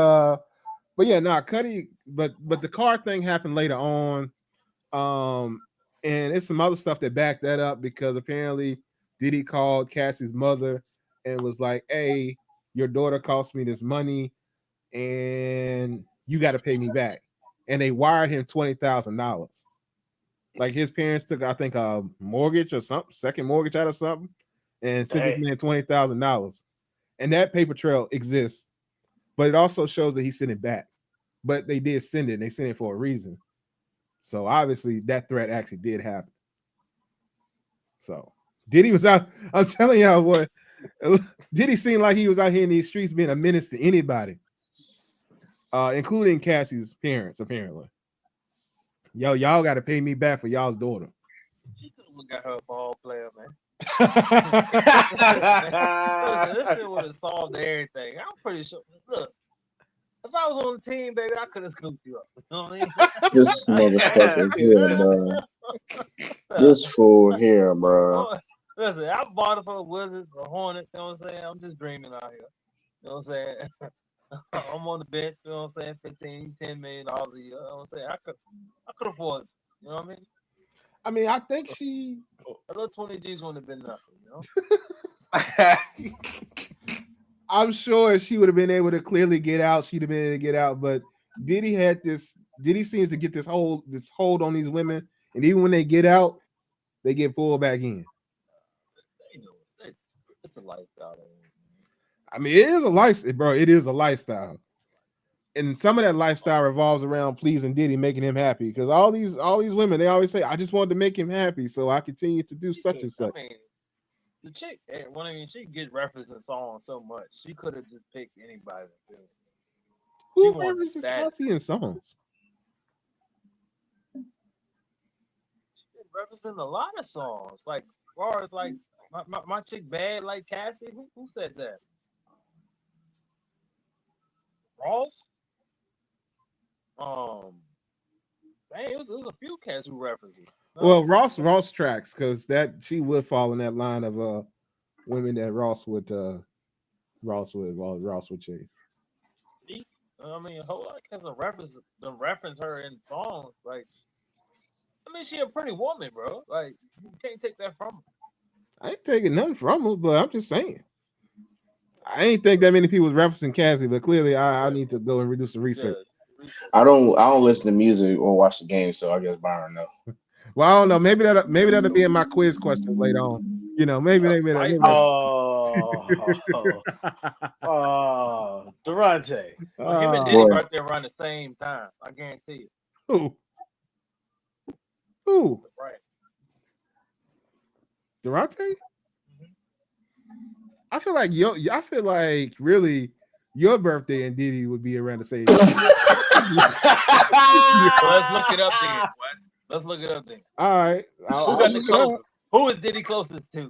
yeah, nah, Cuddy. But the car thing happened later on. And it's some other stuff that backed that up because apparently Diddy called Cassie's mother and was like, "Hey, your daughter cost me this money, and you got to pay me back." And they wired him $20,000. Like his parents took, I think, a mortgage or something, second mortgage out of something, and sent this man $20,000. And that paper trail exists, but it also shows that he sent it back. But they did send it, and they sent it for a reason. So obviously that threat actually did happen. So Diddy was out. I'm telling y'all what, Diddy seemed like he was out here in these streets being a menace to anybody, including Cassie's parents, apparently. Y'all got to pay me back for y'all's daughter. She could have got her a ball player, man. This shit would have solved everything. I'm pretty sure. Look, if I was on the team, baby, I could have scooped you up. You know what I mean? This motherfucker here, bro. This fool here, bro. Listen, I bought it for a Wizards, a Hornet. You know what I'm saying? I'm just dreaming out here. You know what I'm saying? I'm on the bench. You know what I'm saying? $10 million a year. You know what I'm saying? I could afford it. You know what I mean? I mean, I think she. A little 20 G's wouldn't have been nothing. You know? I'm sure she would have been able to clearly get out. She'd have been able to get out, but Diddy seems to get this hold on these women, and even when they get out, they get pulled back in. It's a lifestyle. I mean, it is a lifestyle, bro. It is a lifestyle, and some of that lifestyle revolves around pleasing Diddy, making him happy. Because all these women, they always say, "I just wanted to make him happy, so I continue to do such and such." I mean, the chick, she get referenced in songs so much. She could have just picked anybody. Who references Cassie in songs? She been referencing a lot of songs. Like, as far as like my chick bad like Cassie. Who said that? Ross. Dang, it was a few cats who referenced it. Well, Ross tracks because that she would fall in that line of women that Ross would chase. I mean, a whole lot of cats reference her in songs. Like, I mean, she a pretty woman, bro. Like, you can't take that from her. I ain't taking nothing from her, but I'm just saying. I ain't think that many people was referencing Cassie, but clearly I need to go and reduce the research. I don't listen to music or watch the game, so I guess Byron know. Well, I don't know. Maybe that'll be in my quiz question later on. You know, maybe. Durante. Him and Diddy right there around the same time. I guarantee you. Who? Right. Durante? Mm-hmm. I feel like really your birthday and Diddy would be around the same time. Let's look it up then, Wes. Let's look it up then. All right. Who is Diddy closest to?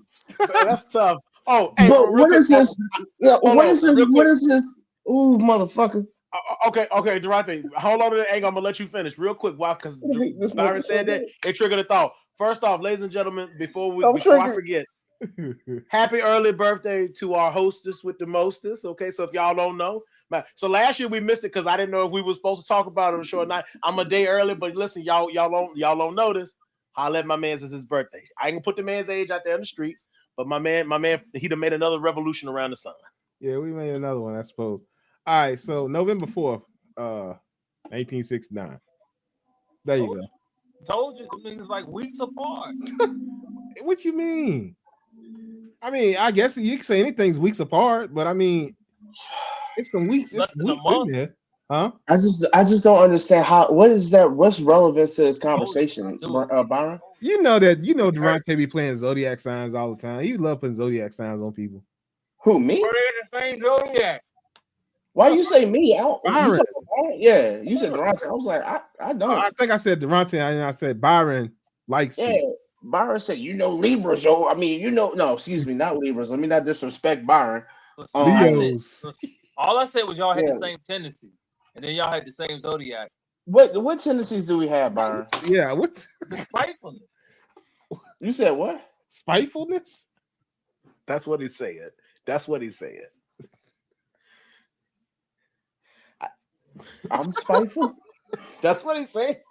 That's tough. Oh, hey, but what is this? What is this? Ooh, motherfucker. Okay, Durante, hold on to the angle. I'm gonna let you finish real quick. Why? Because Byron said that it triggered a thought. First off, ladies and gentlemen, before I forget, happy early birthday to our hostess with the mostest. Okay, so if y'all don't know, so last year we missed it because I didn't know if we were supposed to talk about it or sure or not. I'm a day early, but listen, y'all don't know this. Holla at my man's is his birthday. I ain't gonna put the man's age out there in the streets, but my man, he done made another revolution around the sun. Yeah, we made another one, I suppose. All right, so November 4th, 1869. There you go. Told you, I mean, it's like weeks apart. What you mean? I mean, I guess you can say anything's weeks apart, but I mean, it's some weeks. It's weeks in there. Huh? I just don't understand what is that? What's relevance to this conversation, Byron? You know Durante be playing zodiac signs all the time. He love putting zodiac signs on people. Who, me? We're in the same zodiac. Why you say me? You Byron. talking about, yeah, you said Durante. I was like, I don't. I think I said Durante, and I said Byron likes Yeah, to. Byron said, Libras. Oh, I mean, no, excuse me, not Libras. Let me not disrespect Byron. Leos. All I said was y'all had Yeah. the same tendencies, and then y'all had the same zodiac. What tendencies do we have, Byron? Yeah, what? Spitefulness. You said what? Spitefulness? That's what he said. That's what he said. I'm spiteful. That's what he said.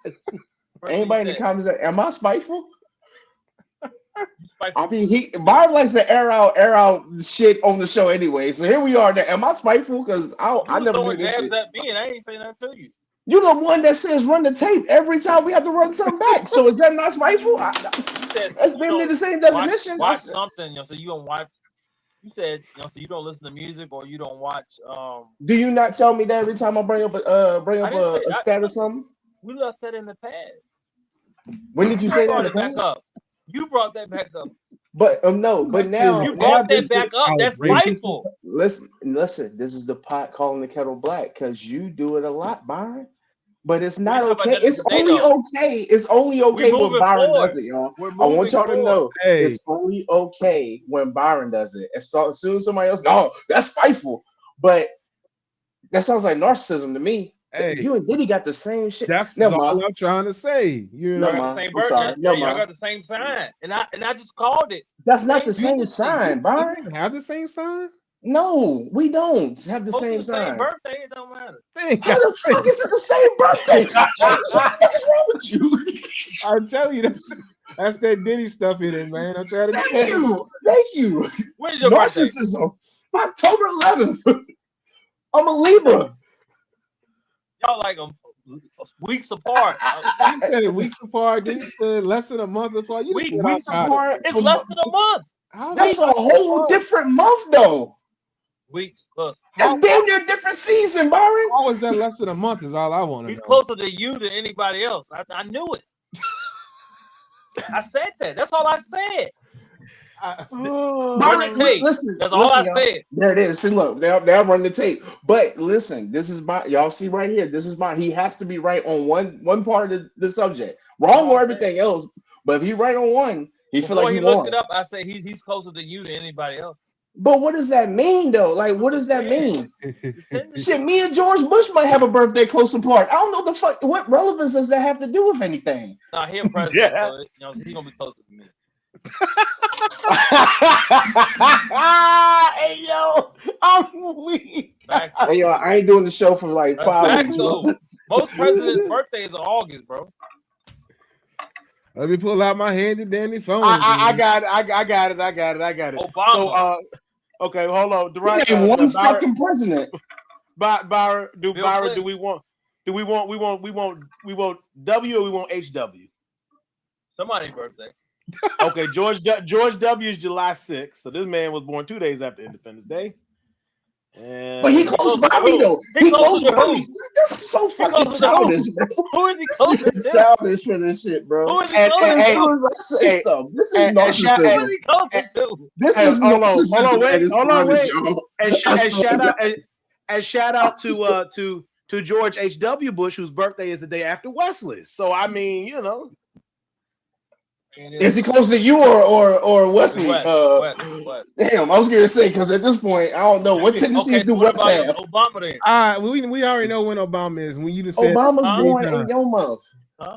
Anybody in the comments, am I spiteful? Spiteful. I mean, Byron likes to air out shit on the show anyway. So here we are. Now, am I spiteful? Because I never do this shit. At me, and I ain't saying nothing to you. You're the one that says run the tape every time we have to run something back. So is that not spiteful? That's literally the same definition. Watch something, so you don't watch. You said, so you don't listen to music or you don't watch. Do you not tell me that every time I bring up a stat or something? We left that in the past. When did you say that in the past? Back up. You brought that back up. But no, but now you brought that back up. That's spiteful. Listen. This is the pot calling the kettle black because you do it a lot, Byron. But it's not okay. It's only okay. It's only okay when Byron does it, y'all. I want y'all to know it's only okay when Byron does it. As soon as somebody else, no, that's spiteful. But that sounds like narcissism to me. Hey, you and Diddy got the same shit. That's all I'm trying to say. You know, the same birthday. Y'all got the same sign, and I just called it. That's not the same sign, Byron. Have the same sign? No, we don't have the same sign. Same birthday, it don't matter. How the fuck is it the same birthday? Jesus, what the fuck is wrong with you? I'm telling you, that's that Diddy stuff in it, man. I'm trying to Thank you. When is your narcissism? October 11th. I'm a Libra. Y'all like them weeks apart. You said it weeks apart. Then you said less than a month apart. Weeks apart. It's less than a month. That's a whole different month, though. Weeks plus. That's damn near a different season, Byron. How is that less than a month? Is all I want to know. He's closer to you than anybody else. I knew it. I said that. That's all I said. Byron, listen. That's all I said. There it is. See, look, they're running the tape. But listen, this is y'all see right here. This is he has to be right on one part of the subject. Wrong on everything else. But if he's right on one, he feel like he looked it up. I say he's closer to you than anybody else. But what does that mean, though? Like, what does that mean? Shit, me and George Bush might have a birthday close apart. I don't know the fuck. What relevance does that have to do with anything? Nah, he's president, so he's gonna be closer to me. Hey yo, I'm weak. Hey yo, I ain't doing the show for like 5 weeks. Most presidents' birthdays are August, bro. Let me pull out my handy dandy phone. I got it. Obama. So, okay, hold on. One fucking president. Byron, do we want W or we want HW? Somebody's birthday. Okay, George W is July 6th. So this man was born 2 days after Independence Day. And but he close by me though. He close by me. That's so fucking childish, bro. Who is he close to? Childish for this shit, bro. Who is he close to? This is narcissism. Who is he close to? This is narcissism. Hold on, and shout out to George H.W. Bush, whose birthday is the day after Wesley's. So I mean, you know. Is he close to you or Wesley? West. Damn, I was gonna say because at this point I don't know what tendencies do West have. Obama then. We already know when Obama is. When you just said Obama's born in your month. Huh?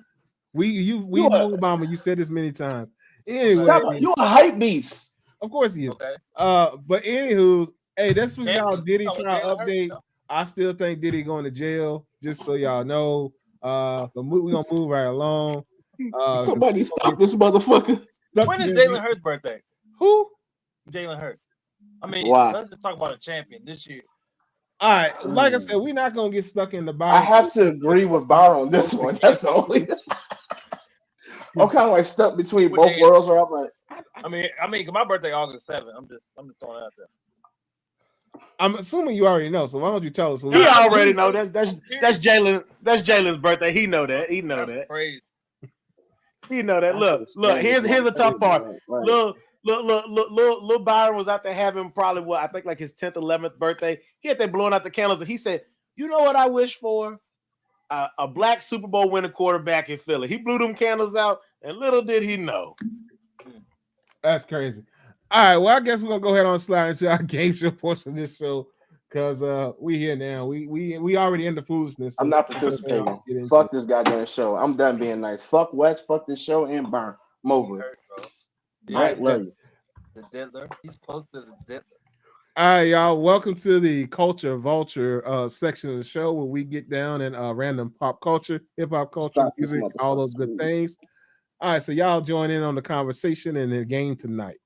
We know Obama. You said this many times. Anyway, stop. You a hype beast. Of course he is. Okay. But anywho, hey, that's what y'all Diddy try to update. I still think Diddy going to jail. Just so y'all know. We're gonna move right along. Somebody stop this motherfucker. When is Jalen Hurts' birthday? Who? Jalen Hurts. I mean, why? Let's just talk about a champion this year. All right, like I said, we're not gonna get stuck in the Byron. I have to agree with Byron on this one. That's the only. I'm kind of like stuck between both worlds. Where I'm like, I mean, my birthday August 7th. I'm just throwing it out there. I'm assuming you already know. So why don't you tell us? He already know. That's Jalen. That's Jalen's birthday. He know that. He know that. Crazy. He know that. Look. Here's a tough part. Look. Little Byron was out there having probably what I think like his 10th, 11th birthday. He had there blowing out the candles, and he said, "You know what I wish for? A black Super Bowl winning quarterback in Philly." He blew them candles out, and little did he know. That's crazy. All right, well, I guess we're gonna go ahead on slide into our game show portion of this show because we here now. We already in the foolishness. So I'm not participating. Fuck this goddamn show. I'm done being nice. Fuck West. Fuck this show and Burn. I'm over it. Yeah, love you. The Diddler. He's close to the Diddler. All right, y'all. Welcome to the Culture Vulture section of the show where we get down in random pop culture, hip hop culture, music, all those good things. All right, so y'all join in on the conversation and the game tonight.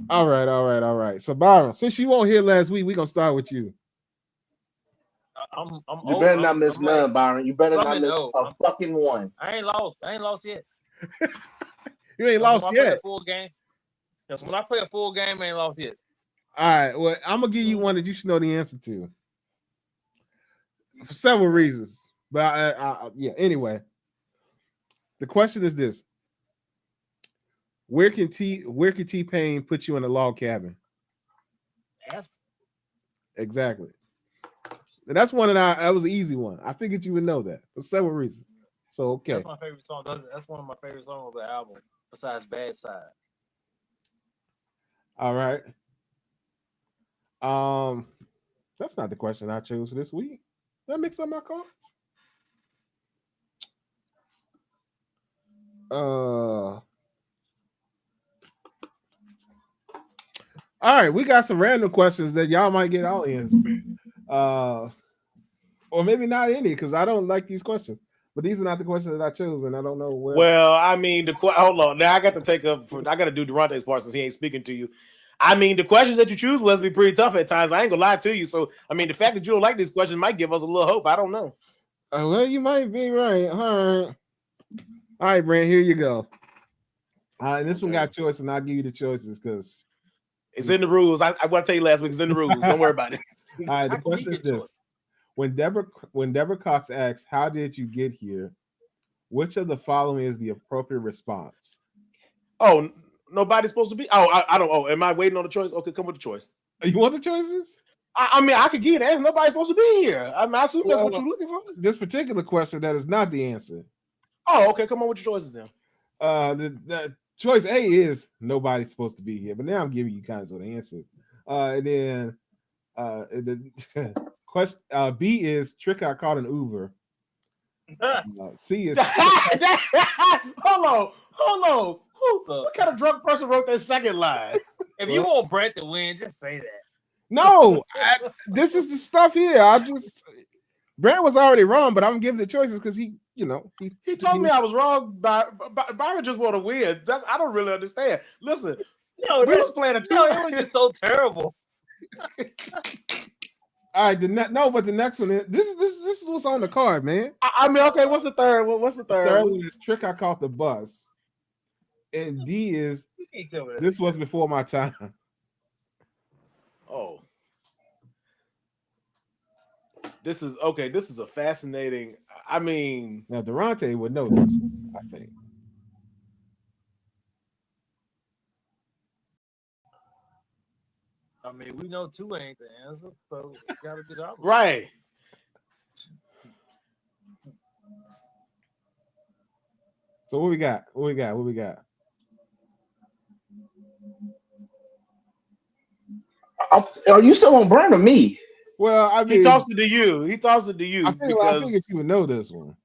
All right. So Byron, since you weren't here last week, we're gonna start with you. You better not miss none, Byron. You better not miss a fucking one. I ain't lost yet. You ain't lost yet. Full game. Because when I play a full game, I ain't lost yet. All right. Well, I'm gonna give you one that you should know the answer to for several reasons. But yeah. Anyway, the question is this: Where can T-Pain put you in a log cabin? Exactly. And that's one that was an easy one. I figured you would know that for several reasons. So okay. That's my favorite song. That's one of my favorite songs of the album, besides Bad Side. All right. That's not the question I chose for this week. Did I mix up my cards? All right, we got some random questions that y'all might get all answers. Or maybe not any, because I don't like these questions. But these are not the questions that I chose, and I don't know where. Well, I mean, hold on. Now I got to I got to do Durante's part since he ain't speaking to you. I mean, the questions that you choose will be pretty tough at times. I ain't gonna lie to you. So, I mean, the fact that you don't like these questions might give us a little hope. I don't know. Well, you might be right. All right, Brent. Here you go. And this one got choice, and I'll give you the choices because it's in the rules. I want to tell you last week. It's in the rules. Don't worry about it. All right. The question is this: When Deborah Cox asks, "How did you get here?" Which of the following is the appropriate response? Oh, nobody's supposed to be. Oh, I don't. Oh, am I waiting on the choice? Okay, come with the choice. You want the choices? I mean, I could give you the answer. Nobody's supposed to be here. I mean, I assume that's what you're looking for. This particular question, that is not the answer. Oh, okay. Come on with your choices then. The choice A is nobody's supposed to be here, but now I'm giving you kinds of the answers. And then the question B is trick I caught an Uber. C is hold on. What kind of drunk person wrote that second line? If you want Brent to win, just say that. No, this is the stuff here. Brent was already wrong, but I'm giving the choices because he told me I was wrong. Byron just want to win. I don't really understand. Listen, we was playing a it was just so terrible. All right, but the next one is this is what's on the card, man. I mean, okay, what's the third one? The third one is trick I caught the bus. And D is this was before my time. Oh. This is okay. This is a fascinating. I mean, now Durante would know this one, I think. I mean, we know two ain't the answer, so we gotta get out. Right. So what we got? Are you still on Burn or me? Well, I mean, he tossed it to you. I figured you would know this one.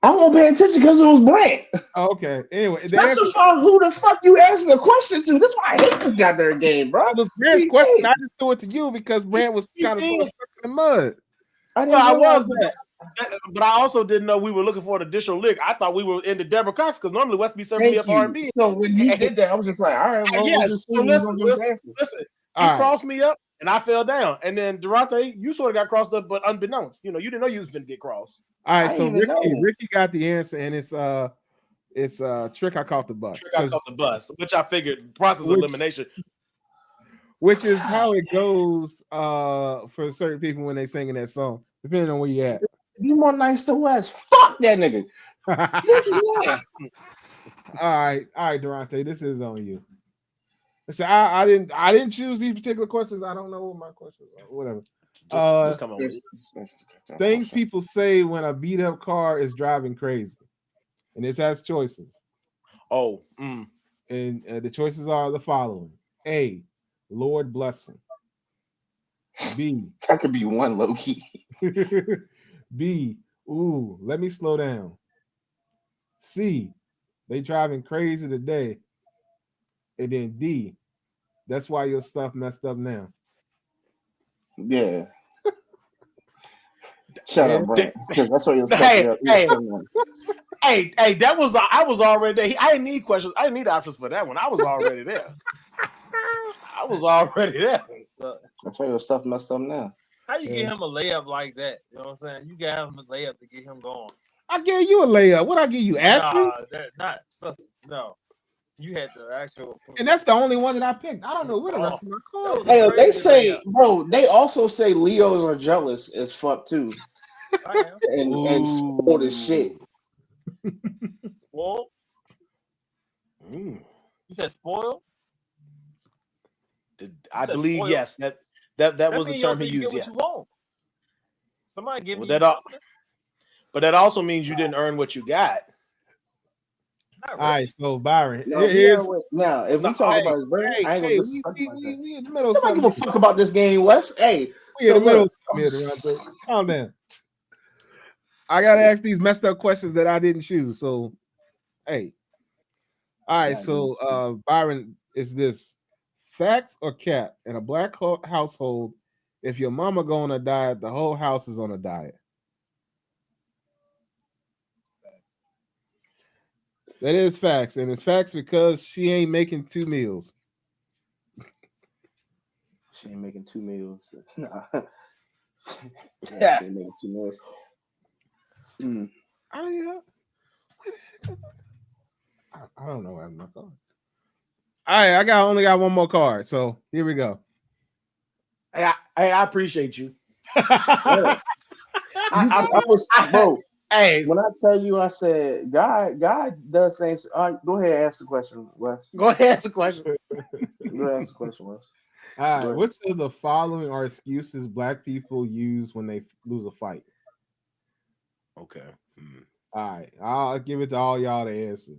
I won't pay attention because it was Brent. Oh, okay. Anyway, special for who the fuck you asking the question to. That's why I hate this goddamn game, bro. It was Brent's question. I just threw it to you because Brent was kind of stuck in the mud. I also didn't know we were looking for an additional lick. I thought we were into Deborah Cox because normally West be serving me up R&B. So when he did that, I was just like, all right, well, we'll just see. Listen. He crossed me up and I fell down. And then Durante, you sort of got crossed up, but unbeknownst, you didn't know you was going to get crossed. All right, so Ricky got the answer, and it's trick I caught the bus. Trick I caught the bus, which I figured process of elimination. which is how it goes for certain people when they singing that song, depending on where you at. Be more nice to West. Fuck that nigga. This is why. all right, Durante, this is on you. So I didn't choose these particular questions. I don't know what my questions are. Whatever. Just come on with it. Things people say when a beat up car is driving crazy, and this has choices. Oh, and the choices are the following: A, Lord bless him. B, that could be one low key. B, ooh, let me slow down. C, they driving crazy today. And then D, that's why your stuff messed up now. Yeah. Shut up, Brent. Because that's why your stuff. Hey, that was I was already there. I didn't need questions. I didn't need options for that one. I was already there. I was already there. That's why your stuff messed up now. How you get him a layup like that? You know what I'm saying? You got him a layup to get him going. I gave you a layup. What I give you? Aspen? No. You had the actual, and that's the only one that I picked. I don't know where the rest of my cards. Hey, they say, bro. They also say Leos are jealous as fuck too, and spoiled as shit. Spoiled? You said spoiled? I believe spoiled? Yes. That was the term he used. Yes. Somebody give me. But that also means you didn't earn what you got. All right, so Byron, now if we talk about his brain, I ain't gonna we in the middle. I don't give a fuck about this game, Wes. Hey, we in the middle. Calm down. I gotta ask these messed up questions that I didn't choose. So, hey, all right. So, Byron, is this facts or cap? In a black household, if your mama go on a diet, the whole house is on a diet. That is facts, and it's facts because she ain't making 2 meals. She ain't making 2 meals. Nah. She ain't making 2 meals. I don't know where I'm not going. All right, I only got one more card, so here we go. Hey, I appreciate you. Bro. Hey, when I tell you, I said God does things. All right, go ahead, ask the question, Wes. Go ahead, ask the question. Go ahead, ask the question, Wes. All right, which of the following are excuses black people use when they lose a fight? Okay. All right, I'll give it to all y'all to answer.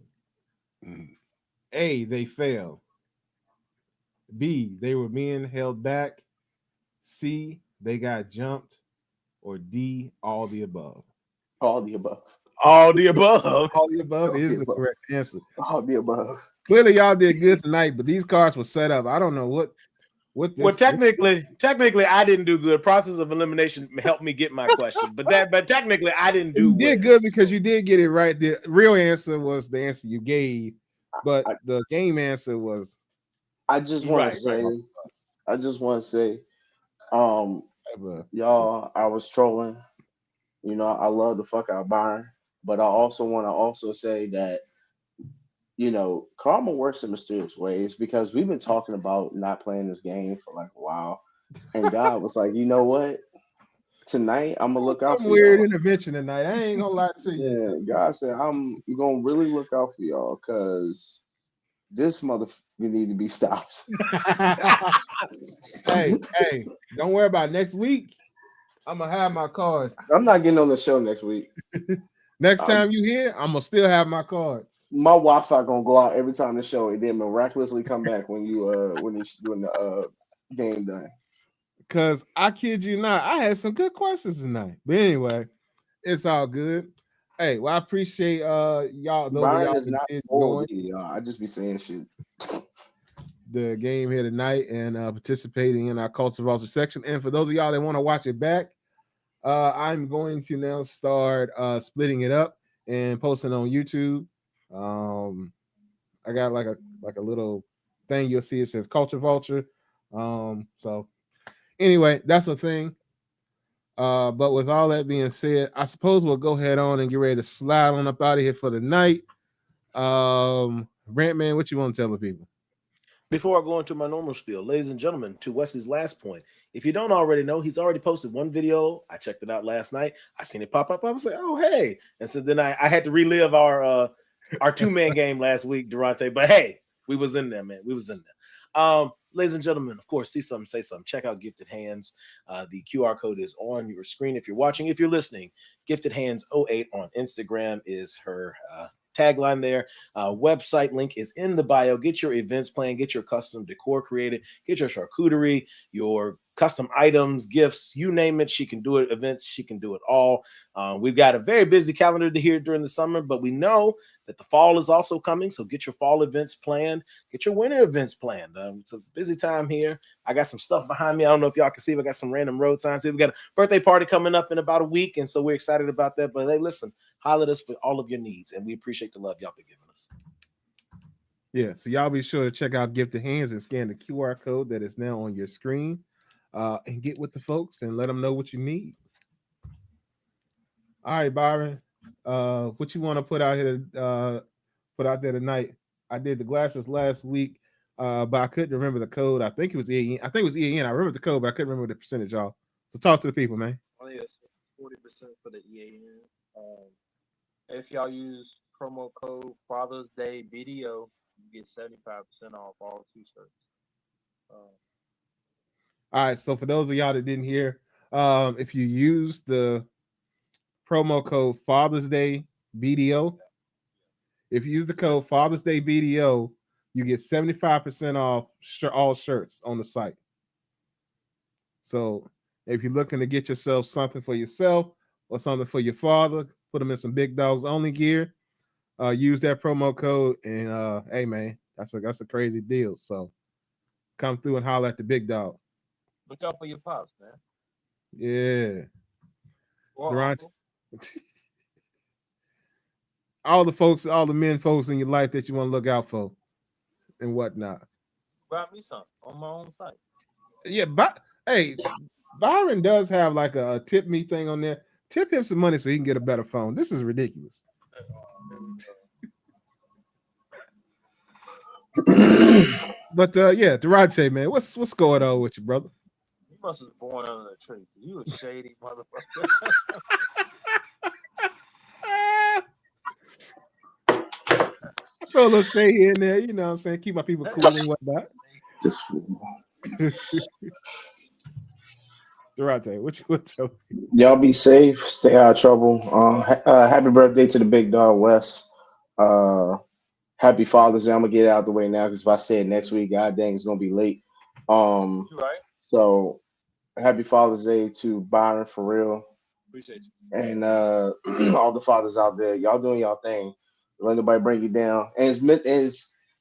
A, they failed. B, they were being held back. C, they got jumped. Or D, all the above. All the above. All the above. All the above is the correct answer. All the above. Clearly, y'all did good tonight, but these cards were set up. I don't know what this. Well, technically, I didn't do good. Process of elimination helped me get my question, but technically, I didn't do. You did good because you did get it right. The real answer was the answer you gave, but the game answer was. I just want to say, y'all, I was trolling. You know, I love the fuck out of Byron, but I also want to say that, you know, karma works in mysterious ways because we've been talking about not playing this game for like a while, and God was like, you know what? Tonight I'm gonna look out for weird intervention tonight. I ain't gonna lie to you. Yeah, God said I'm gonna really look out for y'all because this motherfucker need to be stopped. hey, don't worry about it. Next week. I'm gonna have my cards. I'm not getting on the show next week. Next time you here, I'm gonna still have my cards. My Wi-Fi gonna go out every time the show, and then miraculously come back when the game done. Cause I kid you not, I had some good questions tonight. But anyway, it's all good. Hey, well, I appreciate y'all. Byron is not old, y'all. I just be saying shit. The game here tonight and participating in our Culture Vulture section. And for those of y'all that want to watch it back, I'm going to now start splitting it up and posting on YouTube. I got like a little thing you'll see. It says Culture Vulture. So anyway, that's a thing. But with all that being said, I suppose we'll go ahead on and get ready to slide on up out of here for the night. Brant, man, what you want to tell the people? Before I go into my normal spiel, ladies and gentlemen, to Wesley's last point, if you don't already know, he's already posted one video. I checked it out last night. I seen it pop up. I was like, oh hey. And so then I had to relive our two-man game last week, Durante. But hey, we was in there, man. We was in there. Ladies and gentlemen, of course, see something, say something. Check out Gifted Hands. The QR code is on your screen if you're watching. If you're listening, Gifted Hands 08 on Instagram is her tagline there. Website link is in the bio. Get your events planned, get your custom decor created, get your charcuterie, your custom items, gifts, you name it. She can do it. Events, she can do it all. We've got a very busy calendar to here during the summer, but we know that the fall is also coming. So get your fall events planned, get your winter events planned. It's a busy time here. I got some stuff behind me. I don't know if y'all can see, but I got some random road signs here. We got a birthday party coming up in about a week, and so we're excited about that. But hey, listen, holler at us for all of your needs, and we appreciate the love y'all been giving us. Yeah, so y'all be sure to check out Gifted Hands and scan the QR code that is now on your screen, and get with the folks and let them know what you need. All right, Byron, what you want to put out here? Put out there tonight. I did the glasses last week, but I couldn't remember the code. I think it was EAN. I think it was EAN. I remember the code, but I couldn't remember the percentage, y'all. So talk to the people, man. Oh yes, 40% for the EAN. If y'all use promo code Father's Day BDO, you get 75% off all t-shirts. All right. So for those of y'all that didn't hear, if you use the promo code Father's Day BDO, if you use the code Father's Day BDO, you get 75% off all shirts on the site. So if you're looking to get yourself something for yourself or something for your father, put them in some Big Dogs Only gear. Use that promo code, and hey man, that's a crazy deal. So come through and holler at the big dog. Look out for your pops, man. Yeah. Or Durant, uncle. all the folks, all the men folks in your life that you want to look out for and whatnot. Grab me some on my own site. Yeah, but hey, Byron does have like a tip me thing on there. Tip him some money so he can get a better phone. This is ridiculous. But yeah, Durante, man, what's going on with you, brother? You must have born under a tree. You a shady motherfucker. So let's stay here and there, you know what I'm saying? Keep my people cool and whatnot. Just Durante, what you want to tell me? y'all be safe, stay out of trouble. Happy birthday to the big dog Wes. Uh, happy Father's Day. I'm gonna get it out the way now because if I say it next week, god dang, it's gonna be late. You right? So happy Father's Day to Byron for real, Appreciate you. and all the fathers out there. Y'all doing y'all thing. Don't let nobody bring you down. And it's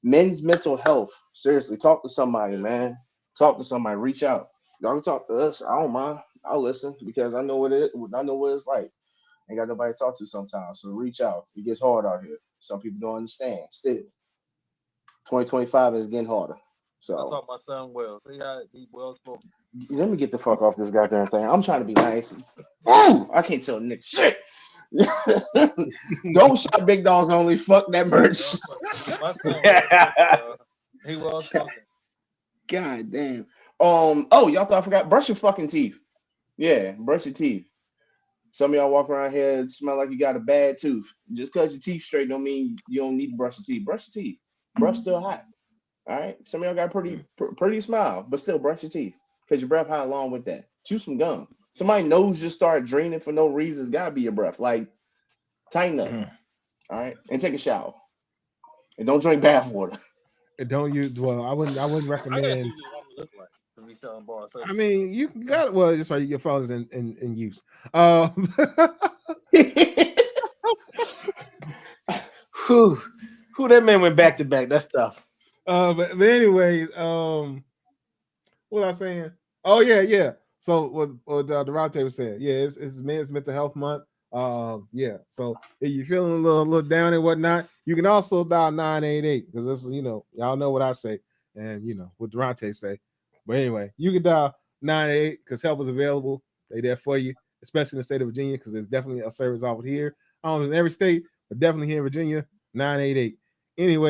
men's mental health. Seriously, talk to somebody, man. Talk to somebody. Reach out. Y'all can talk to us. I don't mind. I'll listen because I know what it. I know what it's like. Ain't got nobody to talk to sometimes. So reach out. It gets hard out here. Some people don't understand. Still, 2025 is getting harder. I So taught my son well. See how he well spoken. let me get the fuck off this goddamn thing. I'm trying to be nice. Ooh, I can't tell Nick shit. Don't shop Big Dogs Only. Fuck that merch. My son well spoken. He well spoken. God damn. Oh, y'all thought I forgot. Brush your fucking teeth. Yeah, brush your teeth. Some of y'all walk around here and smell like you got a bad tooth. Just because your teeth straight don't mean you don't need to brush your teeth. Brush your teeth. Brush still hot. All right. Some of y'all got pretty smile, but still brush your teeth because your breath high along with that. Chew some gum. Somebody nose just start draining for no reason. It's gotta be your breath. Like tighten up. All right, and take a shower. And don't drink bath water. And don't use I wouldn't I gotta see recommend. what your woman look like to be selling bars. I mean, you got well, it's right, your phone is in use. Um Who that man went back to back. That's tough. but anyways, what was I saying? Oh yeah. So what Durante was saying, yeah, it's Men's Mental Health Month. Yeah. So if you're feeling a little down and whatnot, you can also dial 988 because this is y'all know what I say and what Durante say. But anyway, you can dial 988 because help is available. They there for you, especially in the state of Virginia because there's definitely a service over here. I don't know in every state, but definitely here in Virginia, 988. Anyway.